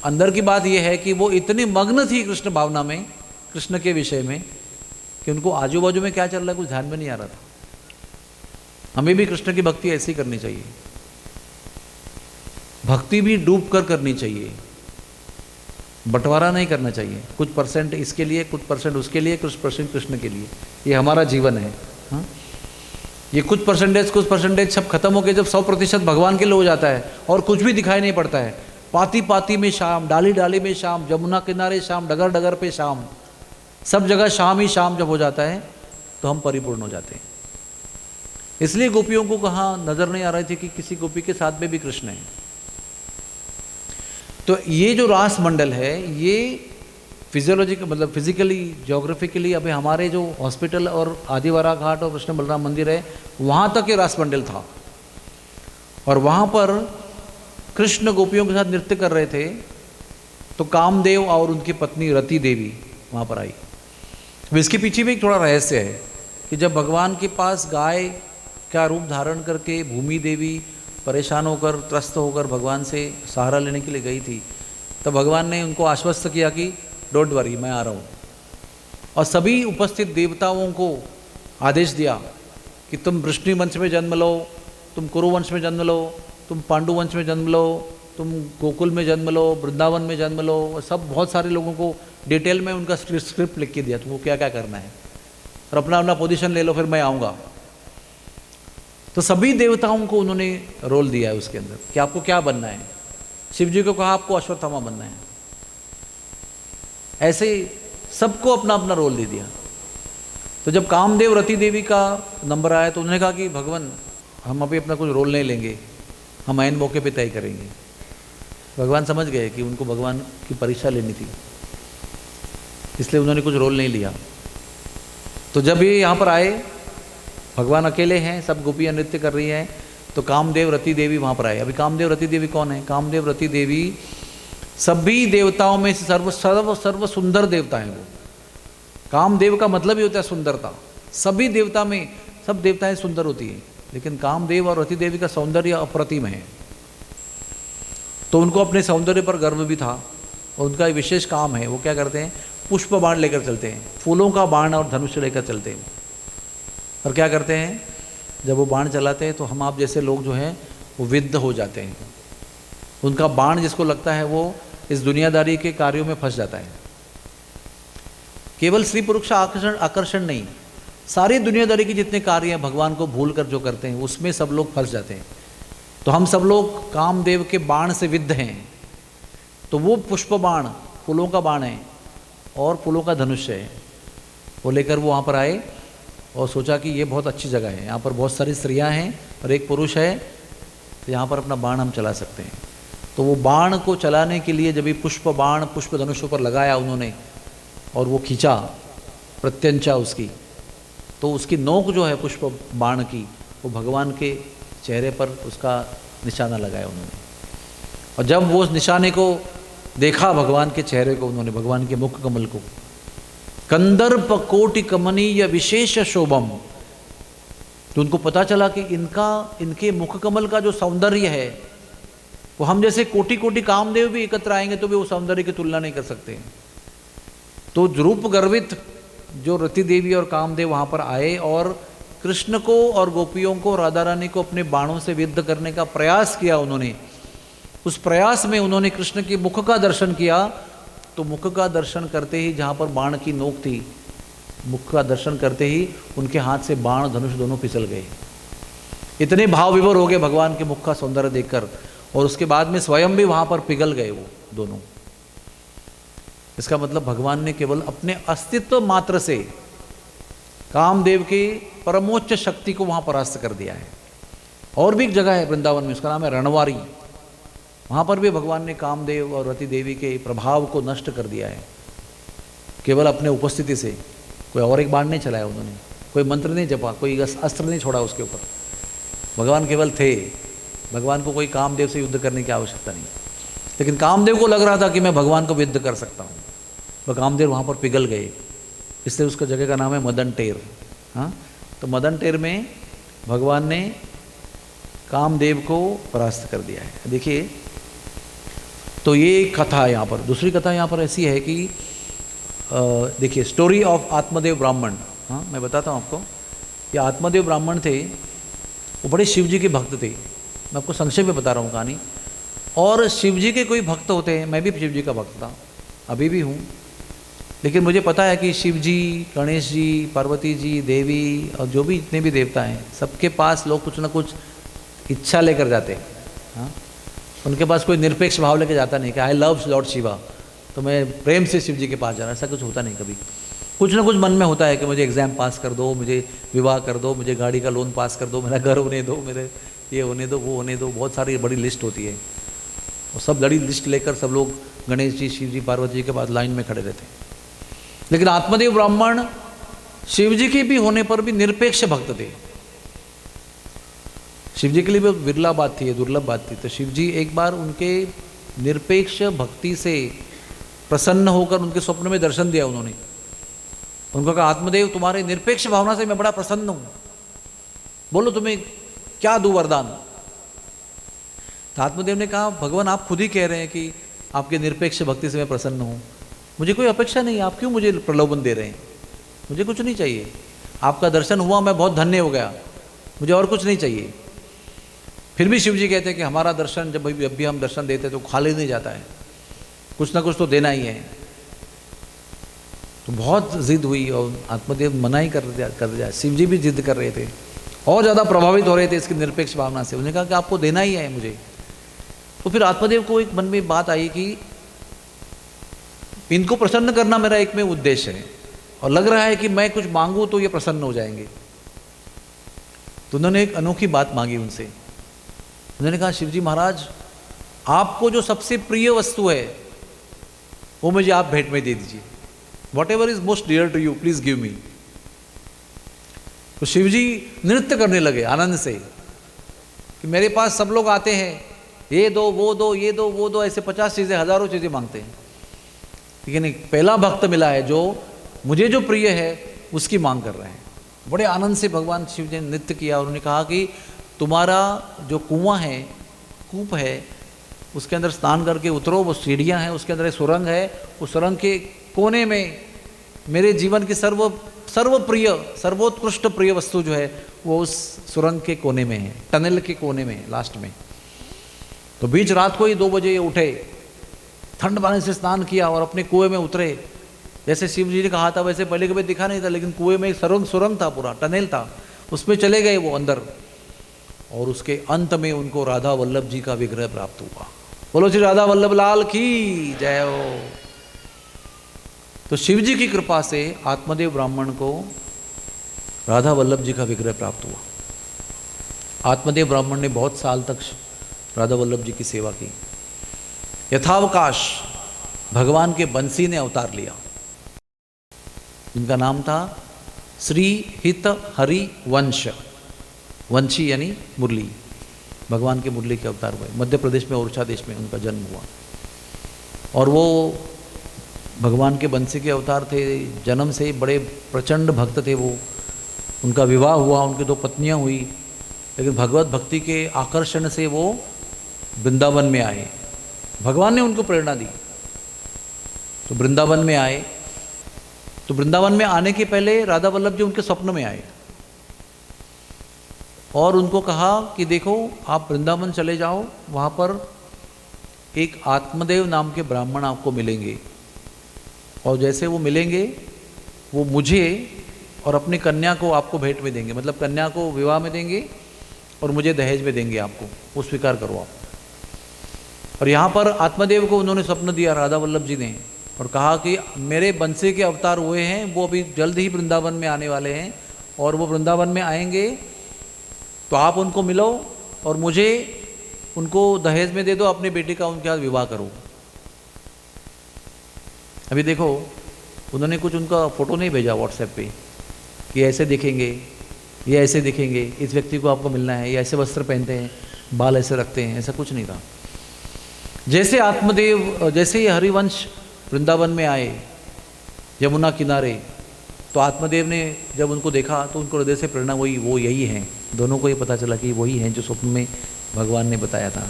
अंदर की बात यह है कि वो इतनी मग्न थी कृष्ण भावना में, कृष्ण के विषय में, कि उनको आजू बाजू में क्या चल रहा है कुछ ध्यान में नहीं आ रहा था। हमें भी कृष्ण की भक्ति ऐसी करनी चाहिए। भक्ति भी डूब कर करनी चाहिए, बंटवारा नहीं करना चाहिए। कुछ परसेंट इसके लिए, कुछ परसेंट उसके लिए, कुछ परसेंट कृष्ण के लिए। ये हमारा जीवन है। हाँ? ये कुछ परसेंटेज सब खत्म होकर जब 100% भगवान के लिए हो जाता है और कुछ भी दिखाई नहीं पड़ता है, पाती पाती में शाम, डाली डाली में शाम, जमुना किनारे शाम, डगर डगर पे शाम, सब जगह शाम ही शाम जब हो जाता है तो हम परिपूर्ण हो जाते हैं। इसलिए गोपियों को कहाँ नजर नहीं आ रही थी कि किसी गोपी के साथ में भी कृष्ण है। तो ये जो रास मंडल है ये फिजियोलॉजिकल मतलब फिजिकली ज्योग्राफिकली अभी हमारे जो हॉस्पिटल और आदिवारा घाट और कृष्ण बलराम मंदिर है वहाँ तक ये रास मंडल था, और वहाँ पर कृष्ण गोपियों के साथ नृत्य कर रहे थे। तो कामदेव और उनकी पत्नी रति देवी वहाँ पर आई। अब इसके पीछे भी एक थोड़ा रहस्य है कि जब भगवान के पास गाय का रूप धारण करके भूमि देवी परेशान होकर, त्रस्त होकर भगवान से सहारा लेने के लिए गई थी, तब भगवान ने उनको आश्वस्त किया कि डोंट वरी, मैं आ रहा हूँ। और सभी उपस्थित देवताओं को आदेश दिया कि तुम वृष्णि वंश में जन्म लो, तुम कुरु वंश में जन्म लो, तुम पांडु वंश में जन्म लो, तुम गोकुल में जन्म लो, वृंदावन में जन्म लो। सब बहुत सारे लोगों को डिटेल में उनका स्क्रिप्ट लिख के दिया, तुमको क्या क्या करना है, और अपना अपना पोजीशन ले लो, फिर मैं आऊँगा। तो सभी देवताओं को उन्होंने रोल दिया है उसके अंदर कि आपको क्या बनना है। शिव जी को कहा आपको अश्वत्थामा बनना है। ऐसे सबको अपना अपना रोल दे दिया। तो जब कामदेव रति देवी का नंबर आया तो उन्होंने कहा कि भगवान हम अभी अपना कुछ रोल नहीं लेंगे, हम ऐन मौके पे तय करेंगे। भगवान समझ गए कि उनको भगवान की परीक्षा लेनी थी, इसलिए उन्होंने कुछ रोल नहीं लिया। तो जब ये यहाँ पर आए, भगवान अकेले हैं, सब गोपियाँ नृत्य कर रही हैं, तो कामदेव रति देवी वहाँ पर आए। अभी कामदेव रति देवी कौन है? कामदेव रति देवी सभी देवताओं में से सर्व सर्व सर्व सुंदर देवता हैं वो। कामदेव का मतलब ही होता है सुंदरता। सभी देवता में सब देवताएं सुंदर होती हैं, लेकिन कामदेव और रति देवी का सौंदर्य अप्रतिम है। तो उनको अपने सौंदर्य पर गर्व भी था, और उनका एक विशेष काम है, वो क्या करते हैं? पुष्प बाण लेकर चलते हैं, फूलों का बाण और धनुष लेकर चलते हैं। और क्या करते हैं? जब वो बाण चलाते हैं तो हम आप जैसे लोग जो हैं वो विद्ध हो जाते हैं। उनका बाण जिसको लगता है वो इस दुनियादारी के कार्यों में फंस जाता है। केवल स्त्री पुरुष का आकर्षण नहीं, सारी दुनियादारी के जितने कार्य हैं भगवान को भूल कर जो करते हैं उसमें सब लोग फंस जाते हैं। तो हम सब लोग कामदेव के बाण से विद्ध हैं। तो वो पुष्प बाण फूलों का बाण है और फूलों का धनुष है, वो लेकर वो वहाँ पर आए और सोचा कि ये बहुत अच्छी जगह है, यहाँ पर बहुत सारी स्त्रियाँ हैं और एक पुरुष है, तो यहाँ पर अपना बाण हम चला सकते हैं। तो वो बाण को चलाने के लिए जब ये पुष्प बाण पुष्प धनुष पर लगाया उन्होंने और वो खींचा प्रत्यंचा उसकी, तो उसकी नोक जो है पुष्प बाण की वो भगवान के चेहरे पर उसका निशाना लगाया उन्होंने। और जब वो उस निशाने को देखा भगवान के चेहरे को उन्होंने, भगवान के मुख कमल को, कंदर्प कोटि कमनीय विशेष शोभम, तो उनको पता चला कि इनके मुख कमल का जो सौंदर्य है वो हम जैसे कोटि कोटि कामदेव भी एकत्र आएंगे तो भी वो सौंदर्य की तुलना नहीं कर सकते। तो रूप गर्वित जो रति देवी और कामदेव वहाँ पर आए और कृष्ण को और गोपियों को, राधा रानी को अपने बाणों से विद्ध करने का प्रयास किया उन्होंने। उस प्रयास में उन्होंने कृष्ण के मुख का दर्शन किया, तो मुख का दर्शन करते ही जहाँ पर बाण की नोक थी, मुख का दर्शन करते ही उनके हाथ से बाण धनुष दोनों फिसल गए। इतने भाव विभोर हो गए भगवान के मुख का सौंदर्य देखकर, और उसके बाद में स्वयं भी वहाँ पर पिघल गए वो दोनों। इसका मतलब भगवान ने केवल अपने अस्तित्व मात्र से कामदेव की परमोच्च शक्ति को वहाँ परास्त कर दिया है। और भी एक जगह है वृंदावन में, उसका नाम है रणवारी, वहाँ पर भी भगवान ने कामदेव और रति देवी के प्रभाव को नष्ट कर दिया है केवल अपने उपस्थिति से। कोई और एक बाण नहीं चलाया उन्होंने, कोई मंत्र नहीं जपा, कोई अस्त्र नहीं छोड़ा उसके ऊपर। भगवान केवल थे, भगवान को कोई कामदेव से युद्ध करने की आवश्यकता नहीं। लेकिन कामदेव को लग रहा था कि मैं भगवान को युद्ध कर सकता हूँ, वह कामदेव वहाँ पर पिघल गए, इसलिए उसका जगह का नाम है मदन टेर। हाँ, तो मदन टेर में भगवान ने कामदेव को परास्त कर दिया है। देखिए, तो ये कथा यहाँ पर, दूसरी कथा यहाँ पर ऐसी है कि देखिए, स्टोरी ऑफ आत्मदेव ब्राह्मण। हाँ, मैं बताता हूँ आपको, ये आत्मदेव ब्राह्मण थे, वो बड़े शिव जी के भक्त थे। मैं आपको संक्षेप में बता रहा हूँ कहानी। और शिव जी के कोई भक्त होते हैं, मैं भी शिव जी का भक्त था, अभी भी हूँ, लेकिन मुझे पता है कि शिव जी, गणेश जी, पार्वती जी, देवी और जो भी जितने भी देवता हैं, सबके पास लोग कुछ ना कुछ इच्छा लेकर जाते हैं। हाँ, उनके पास कोई निरपेक्ष भाव लेकर जाता नहीं कि आई लव लॉर्ड शिवा, तो मैं प्रेम से शिव जी के पास जा रहा, ऐसा कुछ होता नहीं कभी। कुछ ना कुछ मन में होता है कि मुझे एग्ज़ाम पास कर दो, मुझे विवाह कर दो, मुझे गाड़ी का लोन पास कर दो, मेरा घर होने दो, मेरे ये होने दो, वो होने दो, बहुत सारी बड़ी लिस्ट होती है। और सब बड़ी लिस्ट लेकर सब लोग गणेश जी, शिव जी, पार्वती जी के पास लाइन में खड़े रहते हैं। लेकिन आत्मदेव ब्राह्मण शिव जी के भी होने पर भी निरपेक्ष भक्त थे। शिव जी के लिए भी विरला बात थी, दुर्लभ बात थी। तो शिव जी एक बार उनके निरपेक्ष भक्ति से प्रसन्न होकर उनके स्वप्न में दर्शन दिया उन्होंने। उनको कहा, आत्मदेव तुम्हारे निरपेक्ष भावना से मैं बड़ा प्रसन्न हूँ, बोलो तुम्हें क्या दूँ वरदान। तो आत्मदेव ने कहा, भगवान आप खुद ही कह रहे हैं कि आपके निरपेक्ष भक्ति से मैं प्रसन्न हूँ, मुझे कोई अपेक्षा नहीं, आप क्यों मुझे प्रलोभन दे रहे हैं, मुझे कुछ नहीं चाहिए, आपका दर्शन हुआ मैं बहुत धन्य हो गया, मुझे और कुछ नहीं चाहिए। फिर भी शिव जी कहते हैं कि हमारा दर्शन जब भी हम दर्शन देते हैं तो खाली नहीं जाता है, कुछ ना कुछ तो देना ही है। तो बहुत जिद हुई और आत्मदेव मना ही कर दिया। शिव जी भी जिद कर रहे थे और ज़्यादा प्रभावित हो रहे थे इसकी निरपेक्ष भावना से। उन्होंने कहा कि आपको देना ही है मुझे। तो फिर आत्मदेव को एक मन में बात आई कि इनको प्रसन्न करना मेरा एक में उद्देश्य है और लग रहा है कि मैं कुछ मांगूं तो ये प्रसन्न हो जाएंगे। तो उन्होंने एक अनोखी बात मांगी उनसे। उन्होंने कहा, शिव जी महाराज, आपको जो सबसे प्रिय वस्तु है वो मुझे आप भेंट में दे दीजिए। Whatever is most dear to you please give me. तो शिव जी नृत्य करने लगे आनंद से कि मेरे पास सब लोग आते हैं, ये दो वो दो ये दो वो दो, ऐसे 50 चीज़ें हज़ारों चीज़ें मांगते हैं, लेकिन एक पहला भक्त मिला है जो मुझे जो प्रिय है उसकी मांग कर रहे हैं। बड़े आनंद से भगवान शिव जी ने नृत्य किया और उन्होंने कहा कि तुम्हारा जो कुआं है, कूप है, उसके अंदर स्नान करके उतरो, वो सीढ़ियाँ हैं, उसके अंदर एक सुरंग है, उस सुरंग के कोने में मेरे जीवन की सर्वप्रिय सर्वोत्कृष्ट प्रिय वस्तु जो है वो उस सुरंग के कोने में है, टनल के कोने में है, लास्ट में। तो बीच रात को ही 2 बजे ये उठे, ठंड पानी से स्नान किया और अपने कुएं में उतरे। जैसे शिव जी ने कहा था वैसे पहले कभी दिखा नहीं था, लेकिन कुएं में एक सुरंग था, पूरा टनल था, उसमें चले गए वो अंदर, और उसके अंत में उनको राधा वल्लभ जी का विग्रह प्राप्त हुआ। बोलो श्री राधा वल्लभ लाल की जय हो। तो शिव जी की कृपा से आत्मदेव ब्राह्मण को राधा वल्लभ जी का विग्रह प्राप्त हुआ। आत्मदेव ब्राह्मण ने बहुत साल तक राधा वल्लभ जी की सेवा की। यथावकाश भगवान के बंसी ने अवतार लिया, जिनका नाम था श्री हित हरि वंश, वंशी यानी मुरली, भगवान के मुरली के अवतार हुए। मध्य प्रदेश में ओरछा देश में उनका जन्म हुआ, और वो भगवान के बंसी के अवतार थे। जन्म से ही बड़े प्रचंड भक्त थे वो। उनका विवाह हुआ, उनकी 2 पत्नियां हुई, लेकिन भगवत भक्ति के आकर्षण से वो वृंदावन में आए। भगवान ने उनको प्रेरणा दी तो वृंदावन में आए। तो वृंदावन में आने के पहले राधा वल्लभ जी उनके स्वप्न में आए और उनको कहा कि देखो आप वृंदावन चले जाओ, वहाँ पर एक आत्मदेव नाम के ब्राह्मण आपको मिलेंगे, और जैसे वो मिलेंगे वो मुझे और अपनी कन्या को आपको भेंट में देंगे, मतलब कन्या को विवाह में देंगे और मुझे दहेज में देंगे आपको, वो स्वीकार करो आप। और यहाँ पर आत्मदेव को उन्होंने स्वप्न दिया राधा वल्लभ जी ने, और कहा कि मेरे बंसी के अवतार हुए हैं, वो अभी जल्द ही वृंदावन में आने वाले हैं, और वो वृंदावन में आएंगे तो आप उनको मिलो और मुझे उनको दहेज में दे दो, अपनी बेटी का उनके साथ विवाह करो। अभी देखो उन्होंने कुछ उनका फ़ोटो नहीं भेजा व्हाट्सएप पे कि ऐसे दिखेंगे, ये ऐसे दिखेंगे, इस व्यक्ति को आपको मिलना है, ये ऐसे वस्त्र पहनते हैं, बाल ऐसे रखते हैं, ऐसा कुछ नहीं था। जैसे आत्मदेव, जैसे ही हरिवंश वृंदावन में आए यमुना किनारे, तो आत्मदेव ने जब उनको देखा तो उनको हृदय से प्रेरणा हुई, वो यही हैं। दोनों को ये पता चला कि वही हैं जो स्वप्न में भगवान ने बताया था,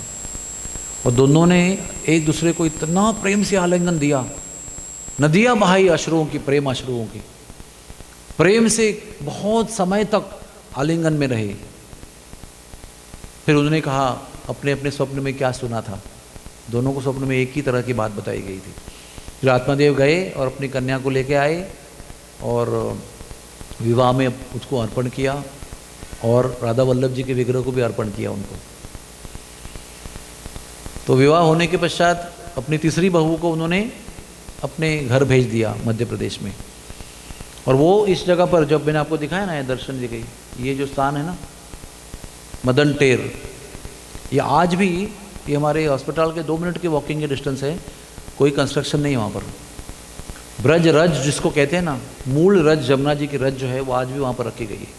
और दोनों ने एक दूसरे को इतना प्रेम से आलिंगन दिया, नदियाँ बहाई अश्रुओं की, प्रेम अश्रुओं की, प्रेम से बहुत समय तक आलिंगन में रहे। फिर उन्होंने कहा अपने अपने स्वप्न में क्या सुना था। दोनों को स्वप्न में एक ही तरह की बात बताई गई थी। फिर आत्मदेव गए और अपनी कन्या को लेके आए और विवाह में उसको अर्पण किया, और राधा वल्लभ जी के विग्रह को भी अर्पण किया उनको। तो विवाह होने के पश्चात अपनी तीसरी बहू को उन्होंने अपने घर भेज दिया मध्य प्रदेश में, और वो इस जगह पर जब मैंने आपको दिखाया ना, दर्शन दी गई, ये जो स्थान है ना मदन टेर, ये आज भी ये हमारे हॉस्पिटल के 2 मिनट के वॉकिंग के डिस्टेंस है, कोई कंस्ट्रक्शन नहीं है वहाँ पर। ब्रज रज जिसको कहते हैं ना, मूल रज जमुना जी की रज जो है वो आज भी वहाँ पर रखी गई है,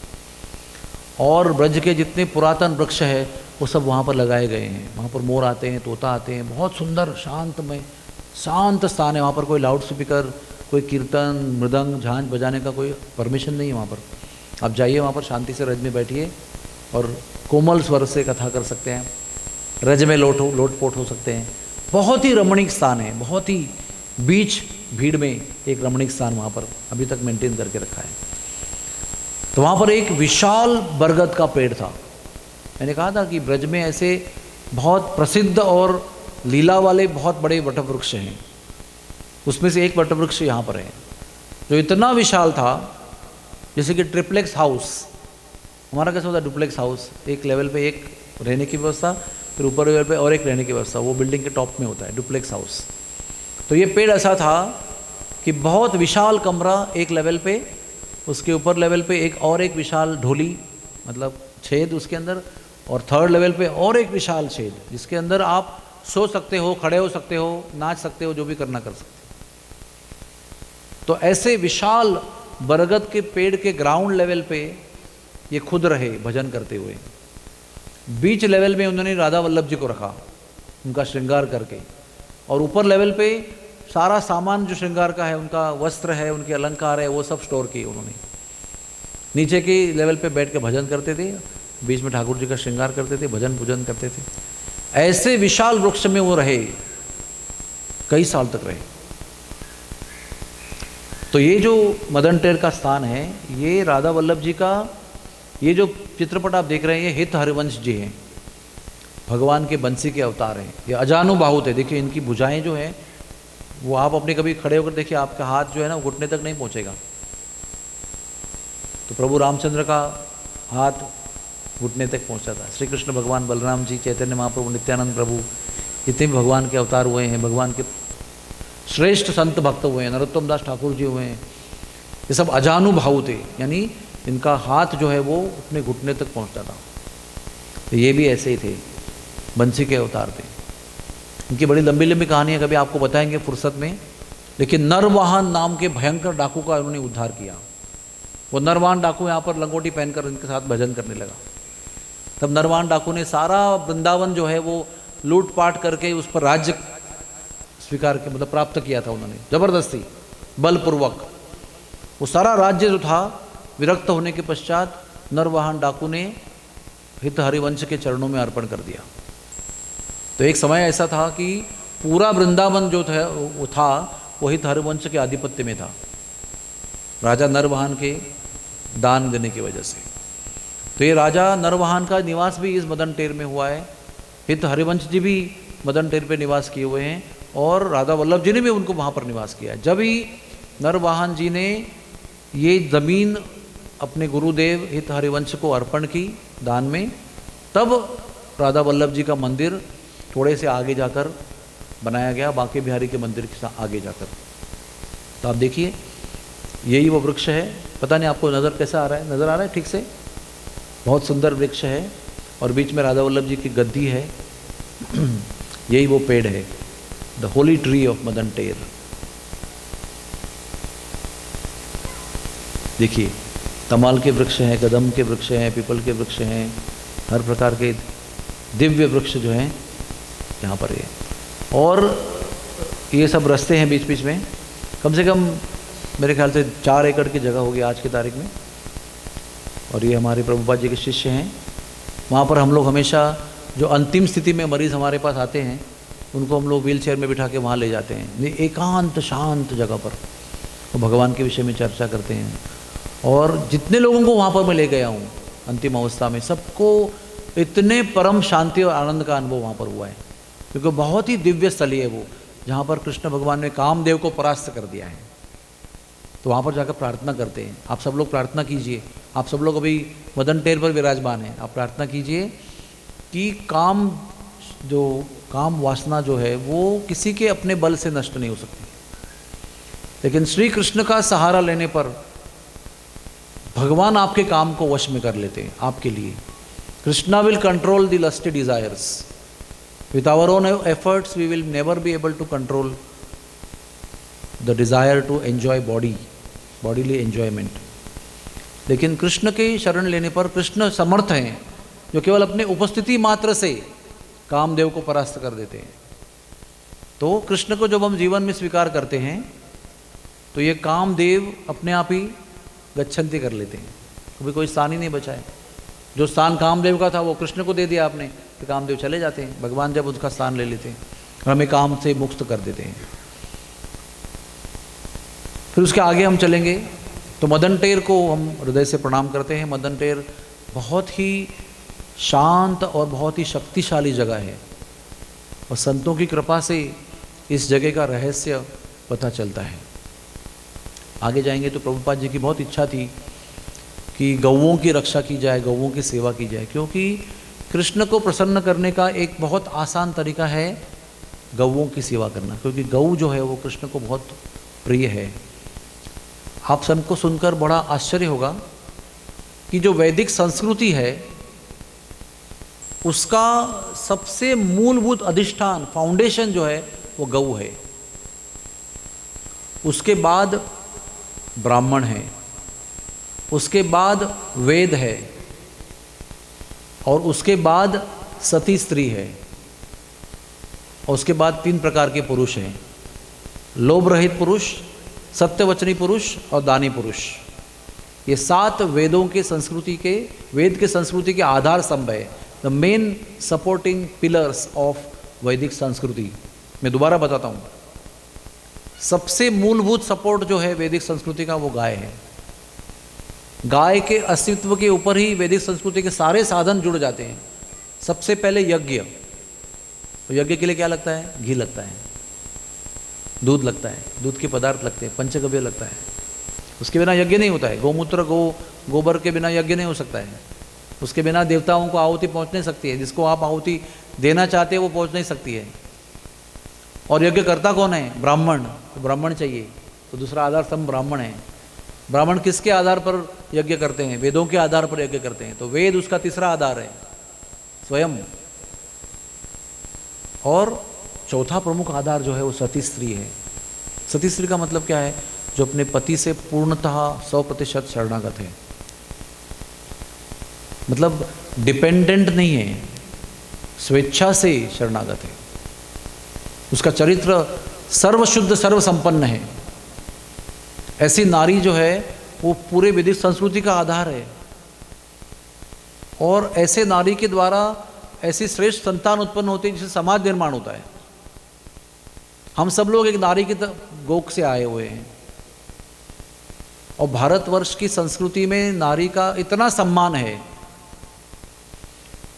और ब्रज के जितने पुरातन वृक्ष है वो सब वहाँ पर लगाए गए हैं। वहाँ पर मोर आते हैं, तोता आते हैं, बहुत सुंदर शांतमय शांत स्थान है। वहाँ पर कोई लाउड स्पीकर, कोई कीर्तन, मृदंग, झांझ बजाने का कोई परमिशन नहीं है वहाँ पर। आप जाइए वहाँ पर, शांति से रज में बैठिए और कोमल स्वर से कथा कर सकते हैं, रज में लोटपोट हो सकते हैं। बहुत ही रमणीक स्थान है, बहुत ही बीच भीड़ में एक रमणीक स्थान वहाँ पर अभी तक मेंटेन करके रखा है। तो वहाँ पर एक विशाल बरगद का पेड़ था। मैंने कहा था कि ब्रज में ऐसे बहुत प्रसिद्ध और लीला वाले बहुत बड़े वटवृक्ष हैं, उसमें से एक वटवृक्ष यहाँ पर है जो इतना विशाल था, जैसे कि ट्रिप्लेक्स हाउस हमारा कैसा होता है, डुप्लेक्स हाउस, एक लेवल पे एक रहने की व्यवस्था, फिर ऊपर लेवल पे और एक रहने की व्यवस्था, वो बिल्डिंग के टॉप में होता है डुप्लेक्स हाउस। तो ये पेड़ ऐसा था कि बहुत विशाल कमरा एक लेवल पे, उसके ऊपर लेवल पे एक विशाल ढोली, मतलब छेद उसके अंदर, और थर्ड लेवल पे और एक विशाल छेद जिसके अंदर आप सो सकते हो, खड़े हो सकते हो, नाच सकते हो, जो भी करना कर सकते हो। तो ऐसे विशाल बरगद के पेड़ के ग्राउंड लेवल पे ये खुद रहे भजन करते हुए। बीच लेवल में उन्होंने राधा वल्लभ जी को रखा उनका श्रृंगार करके, और ऊपर लेवल पे सारा सामान जो श्रृंगार का है, उनका वस्त्र है, उनके अलंकार है, वो सब स्टोर किए उन्होंने। नीचे के लेवल पे बैठ के भजन करते थे, बीच में ठाकुर जी का श्रृंगार करते थे, भजन पूजन करते थे। ऐसे विशाल वृक्ष में वो रहे, कई साल तक रहे। तो ये जो मदन टेर का स्थान है, ये राधा वल्लभ जी का, ये जो चित्रपट आप देख रहे हैं, ये हित हरिवंश जी हैं, भगवान के बंसी के अवतार हैं। ये अजानुबाहुत है, देखिए इनकी भुजाएं जो हैं वो आप अपने कभी खड़े होकर देखिए, आपका हाथ जो है ना घुटने तक नहीं पहुंचेगा। तो प्रभु रामचंद्र का हाथ घुटने तक पहुंचा था। श्री कृष्ण भगवान, बलराम जी, चैतन्य महाप्रभु, नित्यानंद प्रभु, जितने भी भगवान के अवतार हुए हैं, भगवान के श्रेष्ठ संत भक्त हुए हैं, नरोत्तम दास ठाकुर जी हुए हैं, ये सब अजानुभाव थे, यानी इनका हाथ जो है वो अपने घुटने तक पहुंचता था। तो ये भी ऐसे ही थे, बंसी के अवतार थे। इनकी बड़ी लंबी लंबी कहानी है, कभी आपको बताएंगे फुर्सत में। लेकिन नरवाहन नाम के भयंकर डाकू का उन्होंने उद्धार किया। वो नरवाहन डाकू यहाँ पर लंगोटी पहनकर इनके साथ भजन करने लगा। तब नरवाहन डाकू ने सारा वृंदावन जो है वो लूटपाट करके उस पर राज्य स्वीकार के मतलब प्राप्त किया था उन्होंने, जबरदस्ती बलपूर्वक। वो सारा राज्य जो था विरक्त होने के पश्चात नरवाहन डाकू ने हित हरिवंश के चरणों में अर्पण कर दिया। तो एक समय ऐसा था कि पूरा वृंदावन जो था वो हित हरिवंश के आधिपत्य में था, राजा नरवाहन के दान देने की वजह से। तो ये राजा नरवाहन का निवास भी इस मदन टेर में हुआ है। हित हरिवंश जी भी मदन टेर पे निवास किए हुए हैं, और राधा वल्लभ जी ने भी उनको वहाँ पर निवास किया है। जब ही नरवाहन जी ने ये ज़मीन अपने गुरुदेव हित हरिवंश को अर्पण की दान में, तब राधा वल्लभ जी का मंदिर थोड़े से आगे जाकर बनाया गया, बांके बिहारी के मंदिर के आगे जाकर। तो आप देखिए यही वो वृक्ष है। पता नहीं आपको नज़र कैसा आ रहा है, नज़र आ रहा है ठीक से? बहुत सुंदर वृक्ष है, और बीच में राधा वल्लभ जी की गद्दी है। यही वो पेड़ है, the Holi tree of Madan टेर। देखिए तमाल के वृक्ष हैं, कदम के वृक्ष हैं, पीपल के वृक्ष हैं, हर प्रकार के दिव्य वृक्ष जो हैं यहाँ पर है। और ये सब रास्ते हैं बीच बीच में, कम से कम मेरे ख्याल से 4 एकड़ की जगह होगी आज की तारीख में। और ये हमारे प्रभुपाद जी के शिष्य हैं। वहाँ पर हम लोग हमेशा जो अंतिम स्थिति में मरीज़ हमारे पास आते हैं, उनको हम लोग व्हील चेयर में बिठा के वहाँ ले जाते हैं, एकांत शांत जगह पर, वो भगवान के विषय में चर्चा करते हैं। और जितने लोगों को वहाँ पर मैं ले गया हूँ अंतिम अवस्था में, सबको इतने परम शांति और आनंद का अनुभव वहाँ पर हुआ है, क्योंकि बहुत ही दिव्य स्थली है वो, जहाँ पर कृष्ण भगवान ने कामदेव को परास्त कर दिया है। तो वहाँ पर जाकर प्रार्थना करते हैं। आप सब लोग प्रार्थना कीजिए, आप सब लोग अभी मदन टेर पर विराजमान हैं, आप प्रार्थना कीजिए कि काम वासना जो है वो किसी के अपने बल से नष्ट नहीं हो सकती, लेकिन श्री कृष्ण का सहारा लेने पर भगवान आपके काम को वश में कर लेते हैं आपके लिए। Krishna will control the lusty desires, with our own efforts we will never be able to control the desire to enjoy bodily enjoyment. लेकिन कृष्ण के शरण लेने पर कृष्ण समर्थ हैं, जो केवल अपने उपस्थिति मात्र से कामदेव को परास्त कर देते हैं। तो कृष्ण को जब हम जीवन में स्वीकार करते हैं तो ये कामदेव अपने आप ही गच्छन्ति कर लेते हैं, कभी कोई स्थान ही नहीं बचा है। जो स्थान कामदेव का था वो कृष्ण को दे दिया आपने, तो कामदेव चले जाते हैं। भगवान जब उसका स्थान ले लेते हैं और हमें काम से मुक्त कर देते हैं। फिर उसके आगे हम चलेंगे तो मदन टेर को हम हृदय से प्रणाम करते हैं। मदन टेर बहुत ही शांत और बहुत ही शक्तिशाली जगह है, और संतों की कृपा से इस जगह का रहस्य पता चलता है। आगे जाएंगे तो प्रभुपाद जी की बहुत इच्छा थी कि गौओं की रक्षा की जाए, गौओं की सेवा की जाए, क्योंकि कृष्ण को प्रसन्न करने का एक बहुत आसान तरीका है गौओं की सेवा करना, क्योंकि गौ जो है वो कृष्ण को बहुत प्रिय है। आप सबको सुनकर बड़ा आश्चर्य होगा कि जो वैदिक संस्कृति है उसका सबसे मूलभूत अधिष्ठान, फाउंडेशन जो है वो गौ है। उसके बाद ब्राह्मण है, उसके बाद वेद है, और उसके बाद सती स्त्री है, और उसके बाद 3 प्रकार के पुरुष हैं, लोभ रहित पुरुष, सत्यवचनी पुरुष और दानी पुरुष। ये 7 वेदों के संस्कृति के, वेद के संस्कृति के आधार स्तंभ है, the main supporting pillars of वैदिक संस्कृति। मैं दोबारा बताता हूँ, सबसे मूलभूत सपोर्ट जो है वैदिक संस्कृति का वो गाय है। गाय के अस्तित्व के ऊपर ही वैदिक संस्कृति के सारे साधन जुड़ जाते हैं। सबसे पहले यज्ञ, तो यज्ञ के लिए क्या लगता है? घी लगता है, दूध लगता है, दूध के पदार्थ लगते हैं, पंचगव्य लगता है, उसके बिना यज्ञ नहीं होता है। गौमूत्र गोबर के बिना यज्ञ नहीं हो सकता है, उसके बिना देवताओं को आहुति पहुंच नहीं सकती है, जिसको आप आहुति देना चाहते हैं वो पहुंच नहीं सकती है। और यज्ञ करता कौन है? ब्राह्मण, तो ब्राह्मण चाहिए, तो दूसरा आधार स्तंभ ब्राह्मण है। ब्राह्मण किसके आधार पर यज्ञ करते हैं? वेदों के आधार पर यज्ञ करते हैं, तो वेद उसका तीसरा आधार है स्वयं। और चौथा प्रमुख आधार जो है वो सती स्त्री है। सती स्त्री का मतलब क्या है? जो अपने पति से पूर्णतः 100% शरणागत है, मतलब डिपेंडेंट नहीं है, स्वेच्छा से शरणागत है। उसका चरित्र सर्वशुद्ध सर्व संपन्न है। ऐसी नारी जो है वो पूरे वैदिक संस्कृति का आधार है, और ऐसे नारी के द्वारा ऐसी श्रेष्ठ संतान उत्पन्न होती है जिससे समाज निर्माण होता है। हम सब लोग एक नारी की गोक से आए हुए हैं, और भारतवर्ष की संस्कृति में नारी का इतना सम्मान है,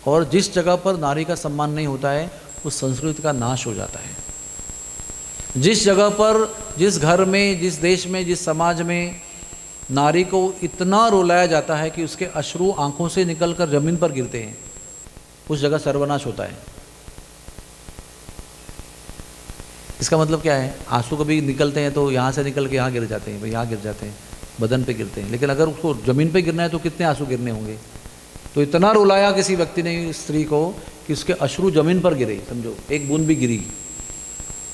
और जिस जगह पर नारी का सम्मान नहीं होता है उस संस्कृति का नाश हो जाता है। जिस जगह पर, जिस घर में, जिस देश में, जिस समाज में नारी को इतना रुलाया जाता है कि उसके अश्रु आंखों से निकलकर जमीन पर गिरते हैं, उस जगह सर्वनाश होता है। इसका मतलब क्या है? आंसू कभी निकलते हैं तो यहाँ से निकल के यहाँ गिर जाते हैं, यहाँ गिर जाते हैं, बदन पे गिरते हैं, लेकिन अगर उसको ज़मीन पे गिरना है तो कितने आंसू गिरने होंगे? तो इतना रुलाया किसी व्यक्ति ने स्त्री को कि उसके अश्रु जमीन पर गिरे, समझो एक बूंद भी गिरी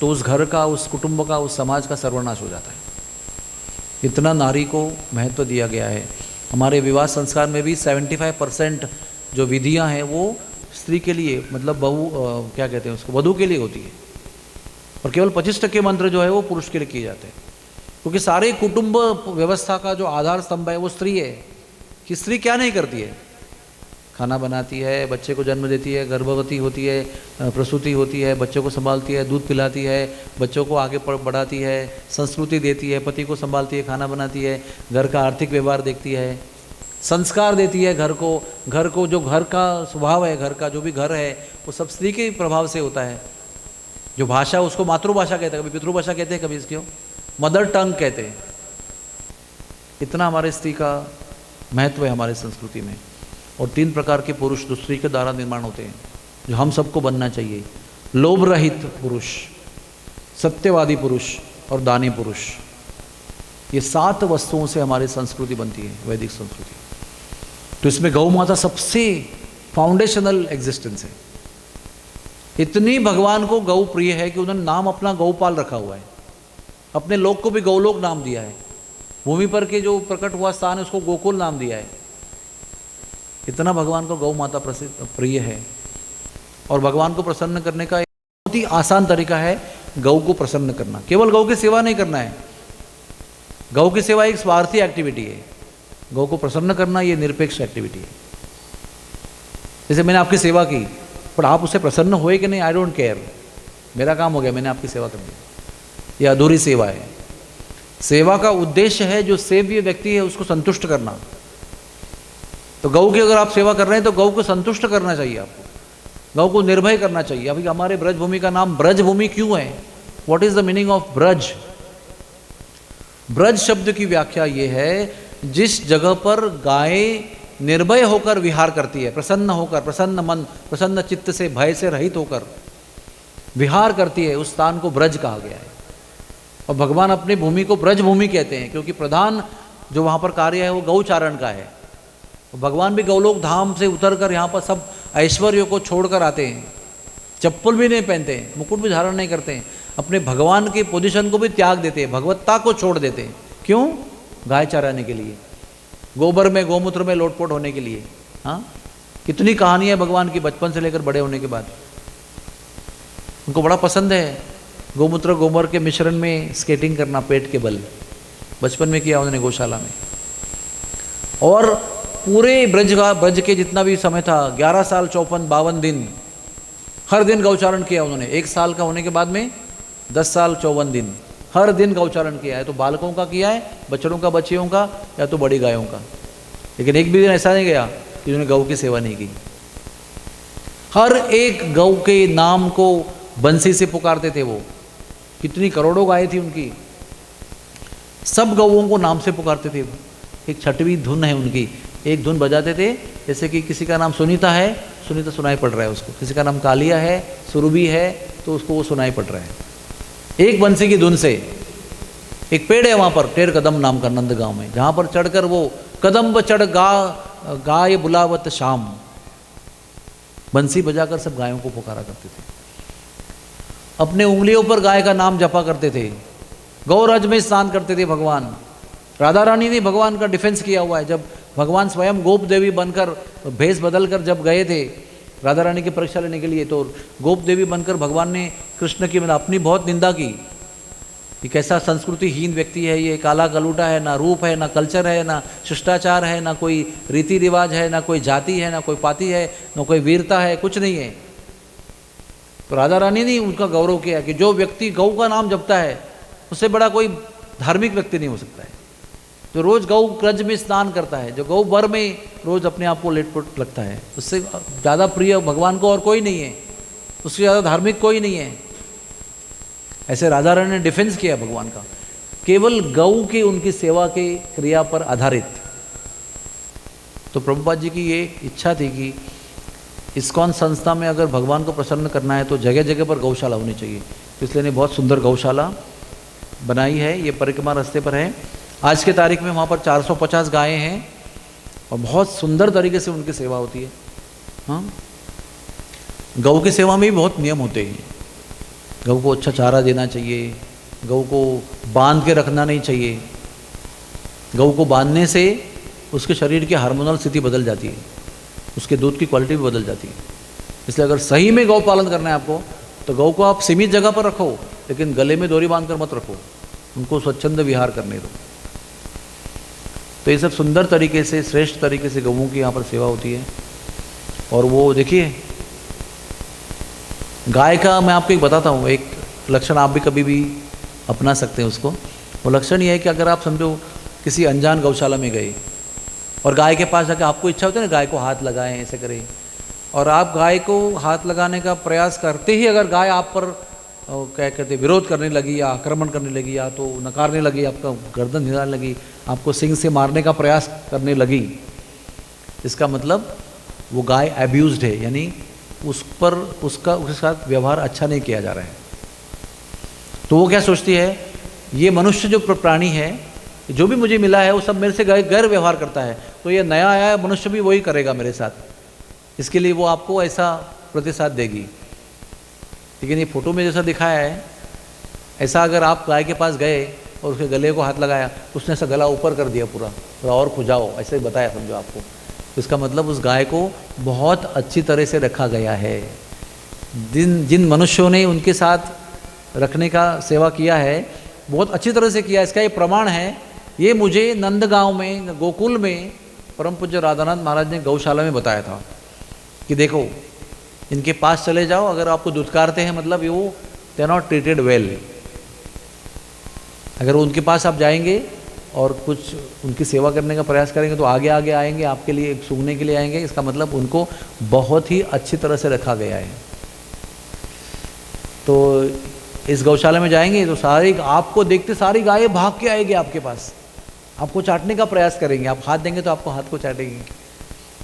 तो उस घर का, उस कुटुंब का, उस समाज का सर्वनाश हो जाता है। इतना नारी को महत्व दिया गया है। हमारे विवाह संस्कार में भी 75% जो विधियां हैं वो स्त्री के लिए, मतलब बहू क्या कहते हैं उसको, वधू के लिए होती है, और केवल 25% मंत्र जो है वो पुरुष के लिए किए जाते हैं। क्योंकि सारे कुटुंब व्यवस्था का जो आधार स्तंभ है वो स्त्री है। कि स्त्री क्या नहीं करती है? खाना बनाती है, बच्चे को जन्म देती है, गर्भवती होती है, प्रसूति होती है, बच्चों को संभालती है, दूध पिलाती है, बच्चों को आगे बढ़ाती है, संस्कृति देती है, पति को संभालती है, खाना बनाती है, घर का आर्थिक व्यवहार देखती है, संस्कार देती है घर को जो घर का स्वभाव है, घर का जो भी घर है वो सब स्त्री के प्रभाव से होता है। जो भाषा, उसको मातृभाषा कहते हैं, कभी पितृभाषा कहते हैं, कभी इसको मदर टंग कहते हैं। इतना हमारे स्त्री का महत्व है हमारे संस्कृति में। और 3 प्रकार के पुरुष जो स्त्री के द्वारा निर्माण होते हैं, जो हम सबको बनना चाहिए। लोभ रहित पुरुष, सत्यवादी पुरुष और दानी पुरुष। ये 7 वस्तुओं से हमारी संस्कृति बनती है, वैदिक संस्कृति। तो इसमें गौ माता सबसे फाउंडेशनल एग्जिस्टेंस है। इतनी भगवान को गौ प्रिय है कि उन्होंने नाम अपना गौपाल रखा हुआ है। अपने लोक को भी गौलोक नाम दिया है। भूमि पर के जो प्रकट हुआ स्थान है उसको गोकुल नाम दिया है। इतना भगवान को गौ माता प्रिय है। और भगवान को प्रसन्न करने का एक बहुत ही आसान तरीका है गौ को प्रसन्न करना। केवल गौ की सेवा नहीं करना है। गौ की सेवा एक स्वार्थी एक्टिविटी है। गौ को प्रसन्न करना ये निरपेक्ष एक्टिविटी है। जैसे मैंने आपकी सेवा की, पर आप उससे प्रसन्न हुए कि नहीं, आई डोंट केयर, मेरा काम हो गया, मैंने आपकी सेवा कर दी, यह अधूरी सेवा है। सेवा का उद्देश्य है जो सेव्य व्यक्ति है उसको संतुष्ट करना। तो गौ की अगर आप सेवा कर रहे हैं तो गौ को संतुष्ट करना चाहिए आपको, गौ को निर्भय करना चाहिए। अभी हमारे ब्रजभूमि का नाम ब्रजभूमि क्यों है? What is the meaning of Braj? Braj शब्द की व्याख्या ये है जिस जगह पर गाय निर्भय होकर विहार करती है, प्रसन्न होकर, प्रसन्न मन, प्रसन्न चित्त से, भय से रहित होकर विहार करती है, उस स्थान को ब्रज कहा गया है। और भगवान अपनी भूमि को ब्रजभूमि कहते हैं क्योंकि प्रधान जो वहाँ पर कार्य है वो गौचारण का है। भगवान भी गौलोक धाम से उतरकर यहाँ पर सब ऐश्वर्यों को छोड़कर आते हैं, चप्पल भी नहीं पहनते हैं, मुकुट भी धारण नहीं करते हैं, अपने भगवान की पोजीशन को भी त्याग देते हैं, भगवत्ता को छोड़ देते हैं। क्यों? गाय चराने के लिए, गोबर में, गोमूत्र में लोटपोट होने के लिए। हाँ, कितनी कहानी है भगवान की बचपन से लेकर बड़े होने के बाद। उनको बड़ा पसंद है गोमूत्र गोबर के मिश्रण में स्केटिंग करना पेट के बल, बचपन में किया उन्होंने गौशाला में। और पूरे ब्रज के जितना भी समय था 11 साल 54-52 दिन हर दिन गौचारण किया उन्होंने। 1 साल का होने के बाद में 10 साल 54 दिन हर दिन गौचारण किया है। तो बालकों का किया है, बच्चों का बच्चियों का, या तो बड़ी गायों का। लेकिन एक भी दिन ऐसा नहीं गया कि उन्होंने गौ की सेवा नहीं की। हर एक गौ के नाम को बंसी से पुकारते थे वो। कितनी करोड़ों गायें थी उनकी, सब गौओं को नाम से पुकारते थे। एक छठवीं धुन है उनकी, एक धुन बजाते थे। जैसे कि किसी का नाम सुनीता है, सुनीता सुनाई पड़ रहा है उसको। किसी का नाम कालिया है, सुरभि है, तो उसको वो सुनाई पड़ रहा है एक बंसी की धुन से। एक पेड़ है वहाँ पर टेर कदम नाम का नंदगांव में, जहाँ पर चढ़कर वो कदम ब चढ़ गाय बुलावत शाम, बंसी बजाकर सब गायों को पुकारा करते थे। अपने उंगलियों पर गाय का नाम जपा करते थे। गौरज में स्नान करते थे भगवान। राधा रानी ने भगवान का डिफेंस किया हुआ है। जब भगवान स्वयं गोप देवी बनकर भेष बदलकर जब गए थे राधा रानी की परीक्षा लेने के लिए, तो गोप देवी बनकर भगवान ने कृष्ण की अपनी बहुत निंदा की कि कैसा संस्कृतिहीन व्यक्ति है ये, काला गलूटा है, ना रूप है, ना कल्चर है, ना शिष्टाचार है, ना कोई रीति रिवाज है, ना कोई जाति है, ना कोई पाति है, ना कोई वीरता है, कुछ नहीं है। तो राधा रानी ने उनका गौरव किया कि जो व्यक्ति गौ का नाम जपता है उससे बड़ा कोई धार्मिक व्यक्ति नहीं हो सकता है। जो रोज गौ क्रज में स्नान करता है, जो गौ बर में रोज अपने आप को लेटपुट लगता है, उससे ज़्यादा प्रिय भगवान को और कोई नहीं है, उससे ज़्यादा धार्मिक कोई नहीं है। ऐसे राधा रानी ने डिफेंस किया भगवान का, केवल गौ की उनकी सेवा के क्रिया पर आधारित। तो प्रभुपाद जी की ये इच्छा थी कि इस्कॉन संस्था में अगर भगवान को प्रसन्न करना है तो जगह जगह पर गौशाला होनी चाहिए। तो इसलिए ने बहुत सुंदर गौशाला बनाई है। ये परिक्रमा रास्ते पर है। आज के तारीख में वहाँ पर 450 गायें हैं और बहुत सुंदर तरीके से उनकी सेवा होती है। हाँ, गौ की सेवा में भी बहुत नियम होते हैं। गौ को अच्छा चारा देना चाहिए, गौ को बांध के रखना नहीं चाहिए। गौ को बांधने से उसके शरीर की हार्मोनल स्थिति बदल जाती है, उसके दूध की क्वालिटी भी बदल जाती है। इसलिए अगर सही में गौ पालन करना है आपको, तो गौ को आप सीमित जगह पर रखो, लेकिन गले में डोरी बांध कर मत रखो, उनको स्वच्छंद विहार करने दो। तो ये सब सुंदर तरीके से, श्रेष्ठ तरीके से गौओं की यहाँ पर सेवा होती है। और वो देखिए, गाय का मैं आपको एक बताता हूँ, एक लक्षण आप भी कभी भी अपना सकते हैं उसको। वो लक्षण ये है कि अगर आप समझो किसी अनजान गौशाला में गए और गाय के पास जाकर आपको इच्छा होती है ना गाय को हाथ लगाएं, ऐसे करें, और आप गाय को हाथ लगाने का प्रयास करते ही अगर गाय आप पर क्या कहते विरोध करने लगी या आक्रमण करने लगी या तो नकारने लगी, आपका गर्दन हिलाने लगी, आपको सिंग से मारने का प्रयास करने लगी, इसका मतलब वो गाय एब्यूज्ड है, यानी उस पर उसके साथ व्यवहार अच्छा नहीं किया जा रहा है। तो वो क्या सोचती है, ये मनुष्य जो प्राणी है, जो भी मुझे मिला है वो सब मेरे से गैर व्यवहार करता है, तो ये नया आया मनुष्य भी वही करेगा मेरे साथ, इसके लिए वो आपको ऐसा प्रतिसाद देगी। लेकिन ये फोटो में जैसा दिखाया है, ऐसा अगर आप गाय के पास गए और उसके गले को हाथ लगाया तो उसने ऐसा गला ऊपर कर दिया पूरा, थोड़ा और खुजाओ, ऐसे ही बताया समझो आपको। तो इसका मतलब उस गाय को बहुत अच्छी तरह से रखा गया है। जिन मनुष्यों ने उनके साथ रखने का सेवा किया है, बहुत अच्छी तरह से किया। इसका ये प्रमाण है, ये मुझे नंदगांव में गोकुल में परम पूज्य राधानाथ महाराज ने गौशाला में बताया था कि देखो इनके पास चले जाओ, अगर आपको दुत्कारते हैं मतलब वो they are not treated well. अगर उनके पास आप जाएंगे और कुछ उनकी सेवा करने का प्रयास करेंगे तो आगे आगे आएंगे, आपके लिए सूंघने के लिए आएंगे, इसका मतलब उनको बहुत ही अच्छी तरह से रखा गया है। तो इस गौशाला में जाएंगे तो सारी आपको देखते सारी गायें भाग के आएगी आपके पास, आपको चाटने का प्रयास करेंगे, आप हाथ देंगे तो आपको हाथ को चाटेंगे,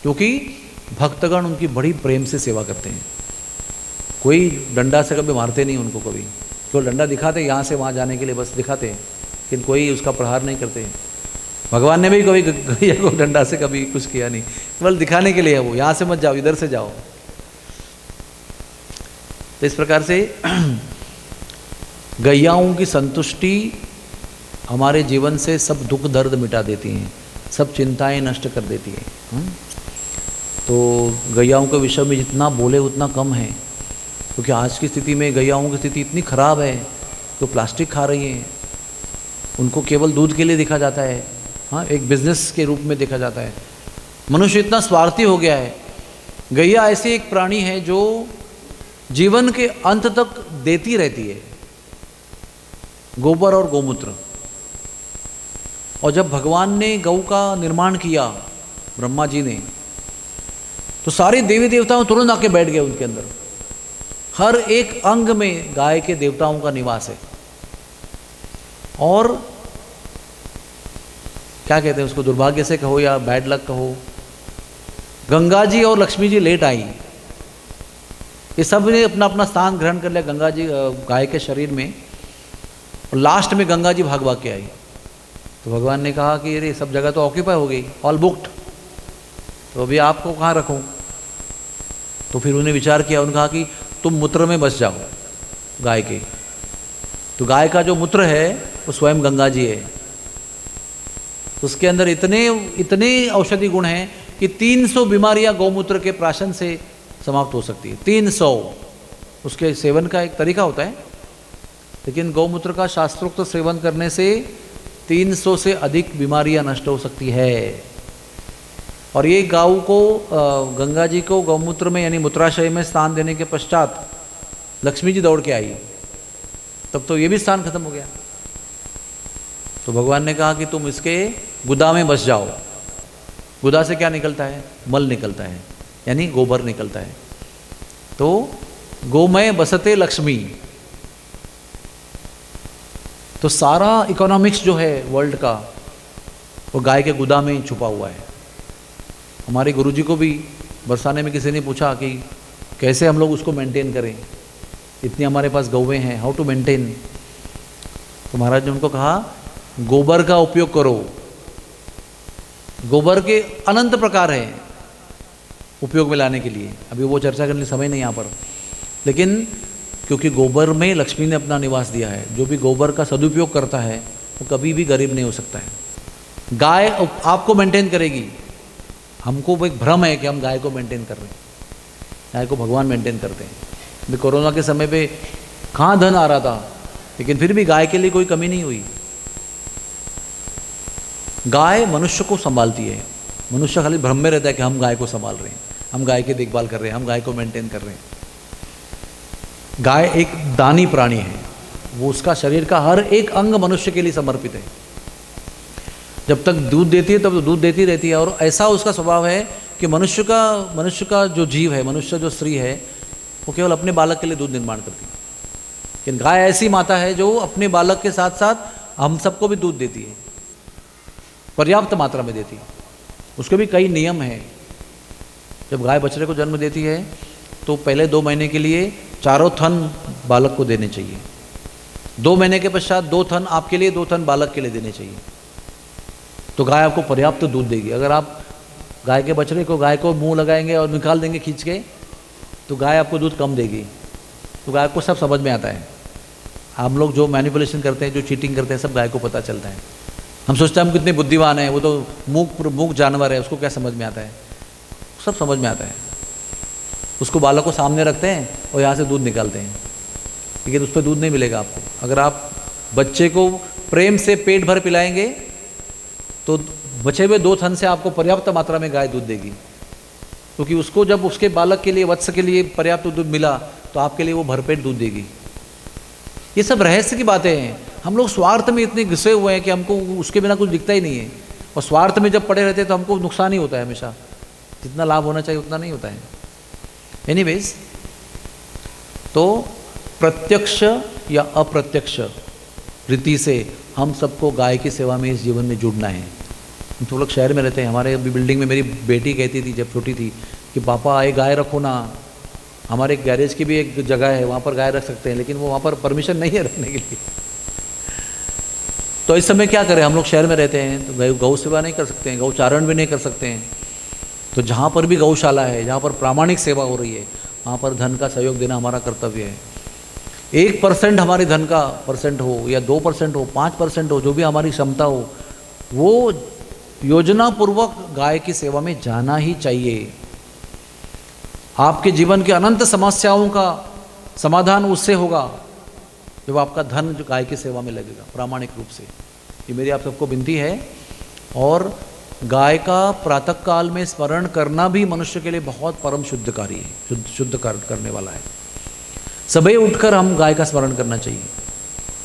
क्योंकि भक्तगण उनकी बड़ी प्रेम से सेवा करते हैं। कोई डंडा से कभी मारते नहीं उनको, कभी केवल डंडा दिखाते यहाँ से वहाँ जाने के लिए बस दिखाते हैं, लेकिन कोई उसका प्रहार नहीं करते। भगवान ने भी कभी गैया को डंडा से कभी कुछ किया नहीं, केवल दिखाने के लिए है वो, यहाँ से मत जाओ इधर से जाओ। तो इस प्रकार से गैयाओं की संतुष्टि हमारे जीवन से सब दुख दर्द मिटा देती हैं, सब चिंताएं नष्ट कर देती है। तो गैयाओं के विषय में जितना बोले उतना कम है, क्योंकि आज की स्थिति में गैयाओं की स्थिति इतनी ख़राब है तो प्लास्टिक खा रही हैं, उनको केवल दूध के लिए देखा जाता है, हाँ, एक बिजनेस के रूप में देखा जाता है। मनुष्य इतना स्वार्थी हो गया है। गैया ऐसी एक प्राणी है जो जीवन के अंत तक देती रहती है, गोबर और गोमूत्र। और जब भगवान ने गौ का निर्माण किया, ब्रह्मा जी ने, तो सारे देवी देवताओं तुरंत आके बैठ गए उनके अंदर। हर एक अंग में गाय के देवताओं का निवास है। और क्या कहते हैं उसको, दुर्भाग्य से कहो या बैड लक कहो, गंगा जी और लक्ष्मी जी लेट आई। ये सब ने अपना अपना स्थान ग्रहण कर लिया गंगा जी गाय के शरीर में, और लास्ट में गंगा जी भाग भाग के आई। तो भगवान ने कहा कि अरे सब जगह तो ऑक्यूपाई हो गई, ऑल बुक्ड, तो अभी आपको कहाँ रखूं? तो फिर उन्हें विचार किया, उन्होंने कहा कि तुम मूत्र में बस जाओ गाय के। तो गाय का जो मूत्र है वो स्वयं गंगा जी है। उसके अंदर इतने इतने औषधि गुण हैं कि 300 बीमारियां गौमूत्र के प्राशन से समाप्त हो सकती है। 300 उसके सेवन का एक तरीका होता है, लेकिन गौमूत्र का शास्त्रोक्त सेवन करने से 300 से अधिक बीमारियां नष्ट हो सकती है। और ये गाय को गंगा जी को गौमूत्र में यानी मूत्राशय में स्थान देने के पश्चात लक्ष्मी जी दौड़ के आई, तब तो ये भी स्थान खत्म हो गया। तो भगवान ने कहा कि तुम इसके गुदा में बस जाओ। गुदा से क्या निकलता है? मल निकलता है, यानी गोबर निकलता है। तो गोमय बसते लक्ष्मी। तो सारा इकोनॉमिक्स जो है वर्ल्ड का वो गाय के गुदा में छुपा हुआ है। हमारे गुरुजी को भी बरसाने में किसी ने पूछा कि कैसे हम लोग उसको मेंटेन करें, इतनी हमारे पास गौवें हैं, हाउ टू मेंटेन। तो महाराज ने उनको कहा गोबर का उपयोग करो। गोबर के अनंत प्रकार हैं उपयोग में लाने के लिए, अभी वो चर्चा करने समय नहीं यहाँ पर, लेकिन क्योंकि गोबर में लक्ष्मी ने अपना निवास दिया है। जो भी गोबर का सदुपयोग करता है वो कभी भी गरीब नहीं हो सकता है। गाय आपको मेंटेन करेगी। हमको वो एक भ्रम है कि हम गाय को मेंटेन कर रहे हैं, गाय को भगवान मेंटेन करते हैं। अभी कोरोना के समय पे कहाँ धन आ रहा था, लेकिन फिर भी गाय के लिए कोई कमी नहीं हुई। गाय मनुष्य को संभालती है। मनुष्य खाली भ्रम में रहता है कि हम गाय को संभाल रहे हैं, हम गाय की देखभाल कर रहे हैं, हम गाय को मेंटेन कर रहे हैं। गाय एक दानी प्राणी है, वो उसका शरीर का हर एक अंग मनुष्य के लिए समर्पित है। जब तक दूध देती है तब तो दूध देती रहती है। और ऐसा उसका स्वभाव है कि मनुष्य का जो जीव है, मनुष्य जो स्त्री है, वो केवल अपने बालक के लिए दूध निर्माण करती है। लेकिन गाय ऐसी माता है जो अपने बालक के साथ साथ हम सबको भी दूध देती है, पर्याप्त मात्रा में देती है। उसके भी कई नियम हैं। जब गाय बछड़े को जन्म देती है तो पहले 2 महीने के लिए चारों थन बालक को देने चाहिए। 2 महीने के पश्चात 2 थन आपके लिए, 2 थन बालक के लिए देने चाहिए। तो गाय आपको पर्याप्त दूध देगी। अगर आप गाय के बछड़े को, गाय को मुंह लगाएंगे और निकाल देंगे खींच के, तो गाय आपको दूध कम देगी। तो गाय को सब समझ में आता है। हम लोग जो मैनिपुलेशन करते हैं, जो चीटिंग करते हैं, सब गाय को पता चलता है। हम सोचते हैं हम कितने बुद्धिमान हैं, वो तो मूक जानवर है, उसको क्या समझ में आता है? सब समझ में आता है। उसको बालक को सामने रखते हैं और यहाँ से दूध निकालते हैं, लेकिन उस पर दूध नहीं मिलेगा आपको। अगर आप बच्चे को प्रेम से पेट भर पिलाएंगे तो बचे हुए 2 थन से आपको पर्याप्त मात्रा में गाय दूध देगी, क्योंकि उसको जब उसके बालक के लिए, वत्स के लिए पर्याप्त दूध मिला तो आपके लिए वो भरपेट दूध देगी। ये सब रहस्य की बातें हैं। हम लोग स्वार्थ में इतने घुसे हुए हैं कि हमको उसके बिना कुछ दिखता ही नहीं है। और स्वार्थ में जब पड़े रहते हैं तो हमको नुकसान ही होता है हमेशा। जितना लाभ होना चाहिए उतना नहीं होता है। एनीवेज, तो प्रत्यक्ष या अप्रत्यक्ष रीति से हम सबको गाय की सेवा में इस जीवन में जुड़ना है। हम तो लोग शहर में रहते हैं। हमारे अभी बिल्डिंग में मेरी बेटी कहती थी जब छोटी थी कि पापा ये गाय रखो ना। हमारे गैरेज की भी एक जगह है, वहाँ पर गाय रख सकते हैं, लेकिन वो वहाँ पर परमिशन नहीं है रखने के लिए। तो इस समय क्या करें, हम लोग शहर में रहते हैं तो गौ सेवा नहीं कर सकते हैं, गौचारण भी नहीं कर सकते हैं। तो जहाँ पर भी गौशाला है, जहाँ पर प्रामाणिक सेवा हो रही है, वहाँ पर धन का सहयोग देना हमारा कर्तव्य है। 1% हमारे धन का परसेंट हो या 2% हो, 5% हो, जो भी हमारी क्षमता हो, वो योजना पूर्वक गाय की सेवा में जाना ही चाहिए। आपके जीवन के अनंत समस्याओं का समाधान उससे होगा जब आपका धन जो गाय की सेवा में लगेगा प्रामाणिक रूप से। ये मेरी आप सबको विनती है। और गाय का प्रातः काल में स्मरण करना भी मनुष्य के लिए बहुत परम शुद्धकारी है, शुद्ध करने वाला है। सुबह उठकर हम गाय का स्मरण करना चाहिए।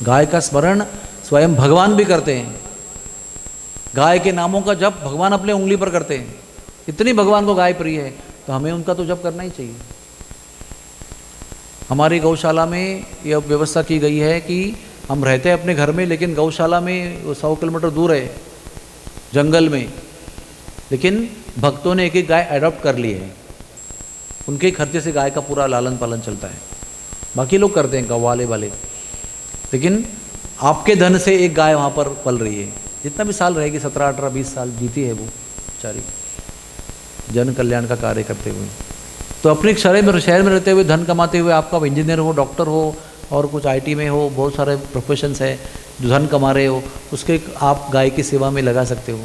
गाय का स्मरण स्वयं भगवान भी करते हैं। गाय के नामों का जप भगवान अपने उंगली पर करते हैं। इतनी भगवान को गाय प्रिय है तो हमें उनका तो जप करना ही चाहिए। हमारी गौशाला में यह व्यवस्था की गई है कि हम रहते हैं अपने घर में, लेकिन गौशाला में 100 किलोमीटर दूर है जंगल में, लेकिन भक्तों ने एक एक गाय अडॉप्ट कर ली है। उनके खर्चे से गाय का पूरा लालन पालन चलता है। बाकी लोग करते हैं गौवाले वाले, लेकिन आपके धन से एक गाय वहाँ पर पल रही है। जितना भी साल रहेगी, 17, 18, 20 साल जीती है वो बेचारी, जन कल्याण का कार्य करते हुए। तो अपने शहर में रहते हुए धन कमाते हुए, आपका इंजीनियर हो, डॉक्टर हो और कुछ IT में हो, बहुत सारे प्रोफेशंस है जो धन कमा रहे हो, उसके आप गाय की सेवा में लगा सकते हो।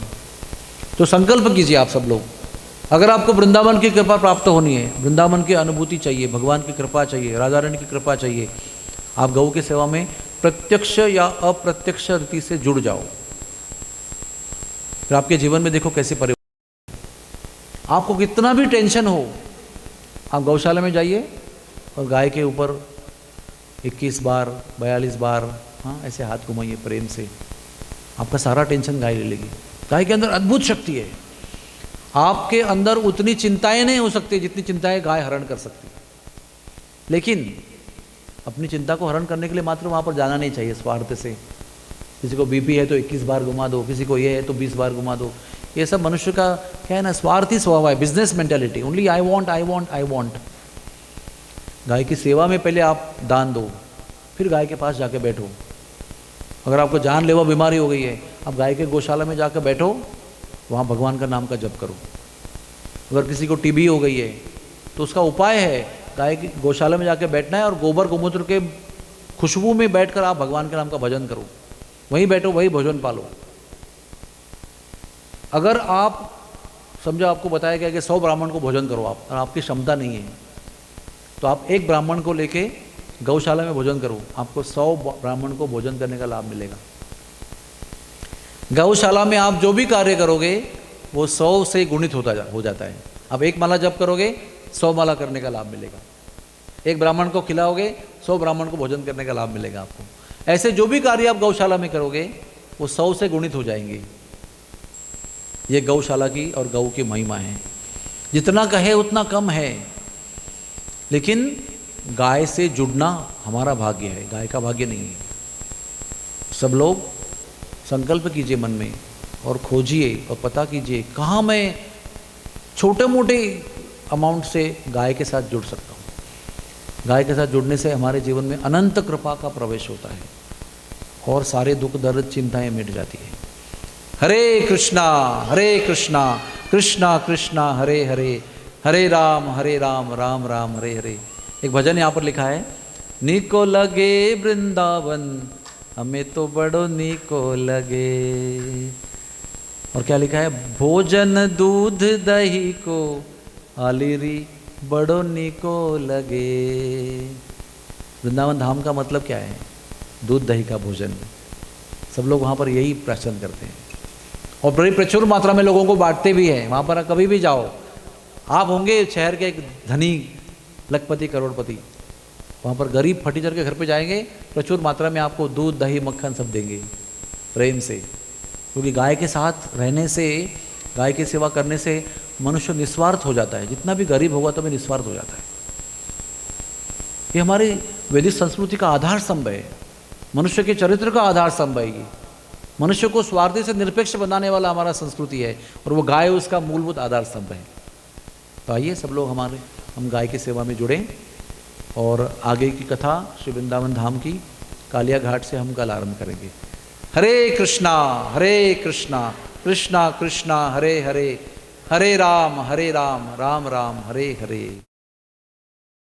तो संकल्प कीजिए आप सब लोग। अगर आपको वृंदावन की कृपा प्राप्त होनी है, वृंदावन की अनुभूति चाहिए, भगवान की कृपा चाहिए, राधा रानी की कृपा चाहिए, आप गौ की सेवा में प्रत्यक्ष या अप्रत्यक्ष रीति से जुड़ जाओ। फिर आपके जीवन में देखो कैसे परिवर्तन। आपको कितना भी टेंशन हो, आप गौशाला में जाइए और गाय के ऊपर 21 बार 42 बार ऐसे हाथ घुमाइए प्रेम से, आपका सारा टेंशन गाय ले लेगी। गाय के अंदर अद्भुत शक्ति है। आपके अंदर उतनी चिंताएं नहीं हो सकती जितनी चिंताएं गाय हरण कर सकती है। लेकिन अपनी चिंता को हरण करने के लिए मात्र वहाँ पर जाना नहीं चाहिए स्वार्थ से। किसी को BP है तो 21 बार घुमा दो, किसी को ये है तो 20 बार घुमा दो। ये सब मनुष्य का क्या है ना, स्वार्थी स्वभाव है, business mentality, only I want I want I want. गाय की सेवा में पहले आप दान दो, फिर गाय के पास जाके बैठो। अगर आपको जानलेवा बीमारी हो गई है, आप गाय के गौशाला में जाकर बैठो, वहाँ भगवान का नाम का जप करो। अगर किसी को TB हो गई है तो उसका उपाय है गाय की गौशाला में जाकर बैठना है और गोबर गोमूत्र के खुशबू में बैठकर आप भगवान के नाम का भजन करो। वहीं बैठो, वहीं भोजन पालो। अगर आप समझो आपको बताया गया कि 100 ब्राह्मण को भोजन करो आप, और आपकी क्षमता नहीं है, तो आप एक ब्राह्मण को लेके गौशाला में भोजन करो, आपको 100 ब्राह्मण को भोजन करने का लाभ मिलेगा। गौशाला में आप जो भी कार्य करोगे वो 100 से गुणित हो जाता है। आप एक माला जप करोगे, 100 माला करने का लाभ मिलेगा। एक ब्राह्मण को खिलाओगे, 100 ब्राह्मण को भोजन करने का लाभ मिलेगा आपको। ऐसे जो भी कार्य आप गौशाला में करोगे वो 100 से गुणित हो जाएंगे। ये गौशाला की और गौ की महिमा है। जितना कहे उतना कम है, लेकिन गाय से जुड़ना हमारा भाग्य है, गाय का भाग्य नहीं है। सब लोग संकल्प कीजिए मन में और खोजिए और पता कीजिए कहाँ मैं छोटे मोटे अमाउंट से गाय के साथ जुड़ सकता हूँ। गाय के साथ जुड़ने से हमारे जीवन में अनंत कृपा का प्रवेश होता है और सारे दुख दर्द चिंताएं मिट जाती है। हरे कृष्णा कृष्णा कृष्णा हरे हरे, हरे राम राम राम हरे हरे। एक भजन यहाँ पर लिखा है, नीको लगे वृंदावन हमें तो बड़ो नीको लगे। और क्या लिखा है, भोजन दूध दही को आलिरी बड़ो नीको लगे। वृंदावन धाम का मतलब क्या है, दूध दही का भोजन। सब लोग वहाँ पर यही प्रसन्न करते हैं और बड़ी प्रचुर मात्रा में लोगों को बांटते भी हैं। वहाँ पर कभी भी जाओ, आप होंगे शहर के एक धनी लखपति करोड़पति, वहाँ पर गरीब फटीचर के घर पे जाएंगे, प्रचुर मात्रा में आपको दूध दही मक्खन सब देंगे प्रेम से। क्योंकि गाय के साथ रहने से, गाय की सेवा करने से मनुष्य निस्वार्थ हो जाता है। जितना भी गरीब होगा तो भी निस्वार्थ हो जाता है। ये हमारी वैदिक संस्कृति का आधार स्तंभ है, मनुष्य के चरित्र का आधार स्तंभ है। ये मनुष्य को स्वार्थी से निरपेक्ष बनाने वाला हमारा संस्कृति है और वो गाय उसका मूलभूत आधार स्तंभ है। तो आइए सब लोग हम गाय की सेवा में जुड़ें और आगे की कथा श्री वृंदावन धाम की कालिया घाट से हम कल आरंभ करेंगे। हरे कृष्णा कृष्णा कृष्णा हरे हरे, हरे राम राम राम हरे हरे।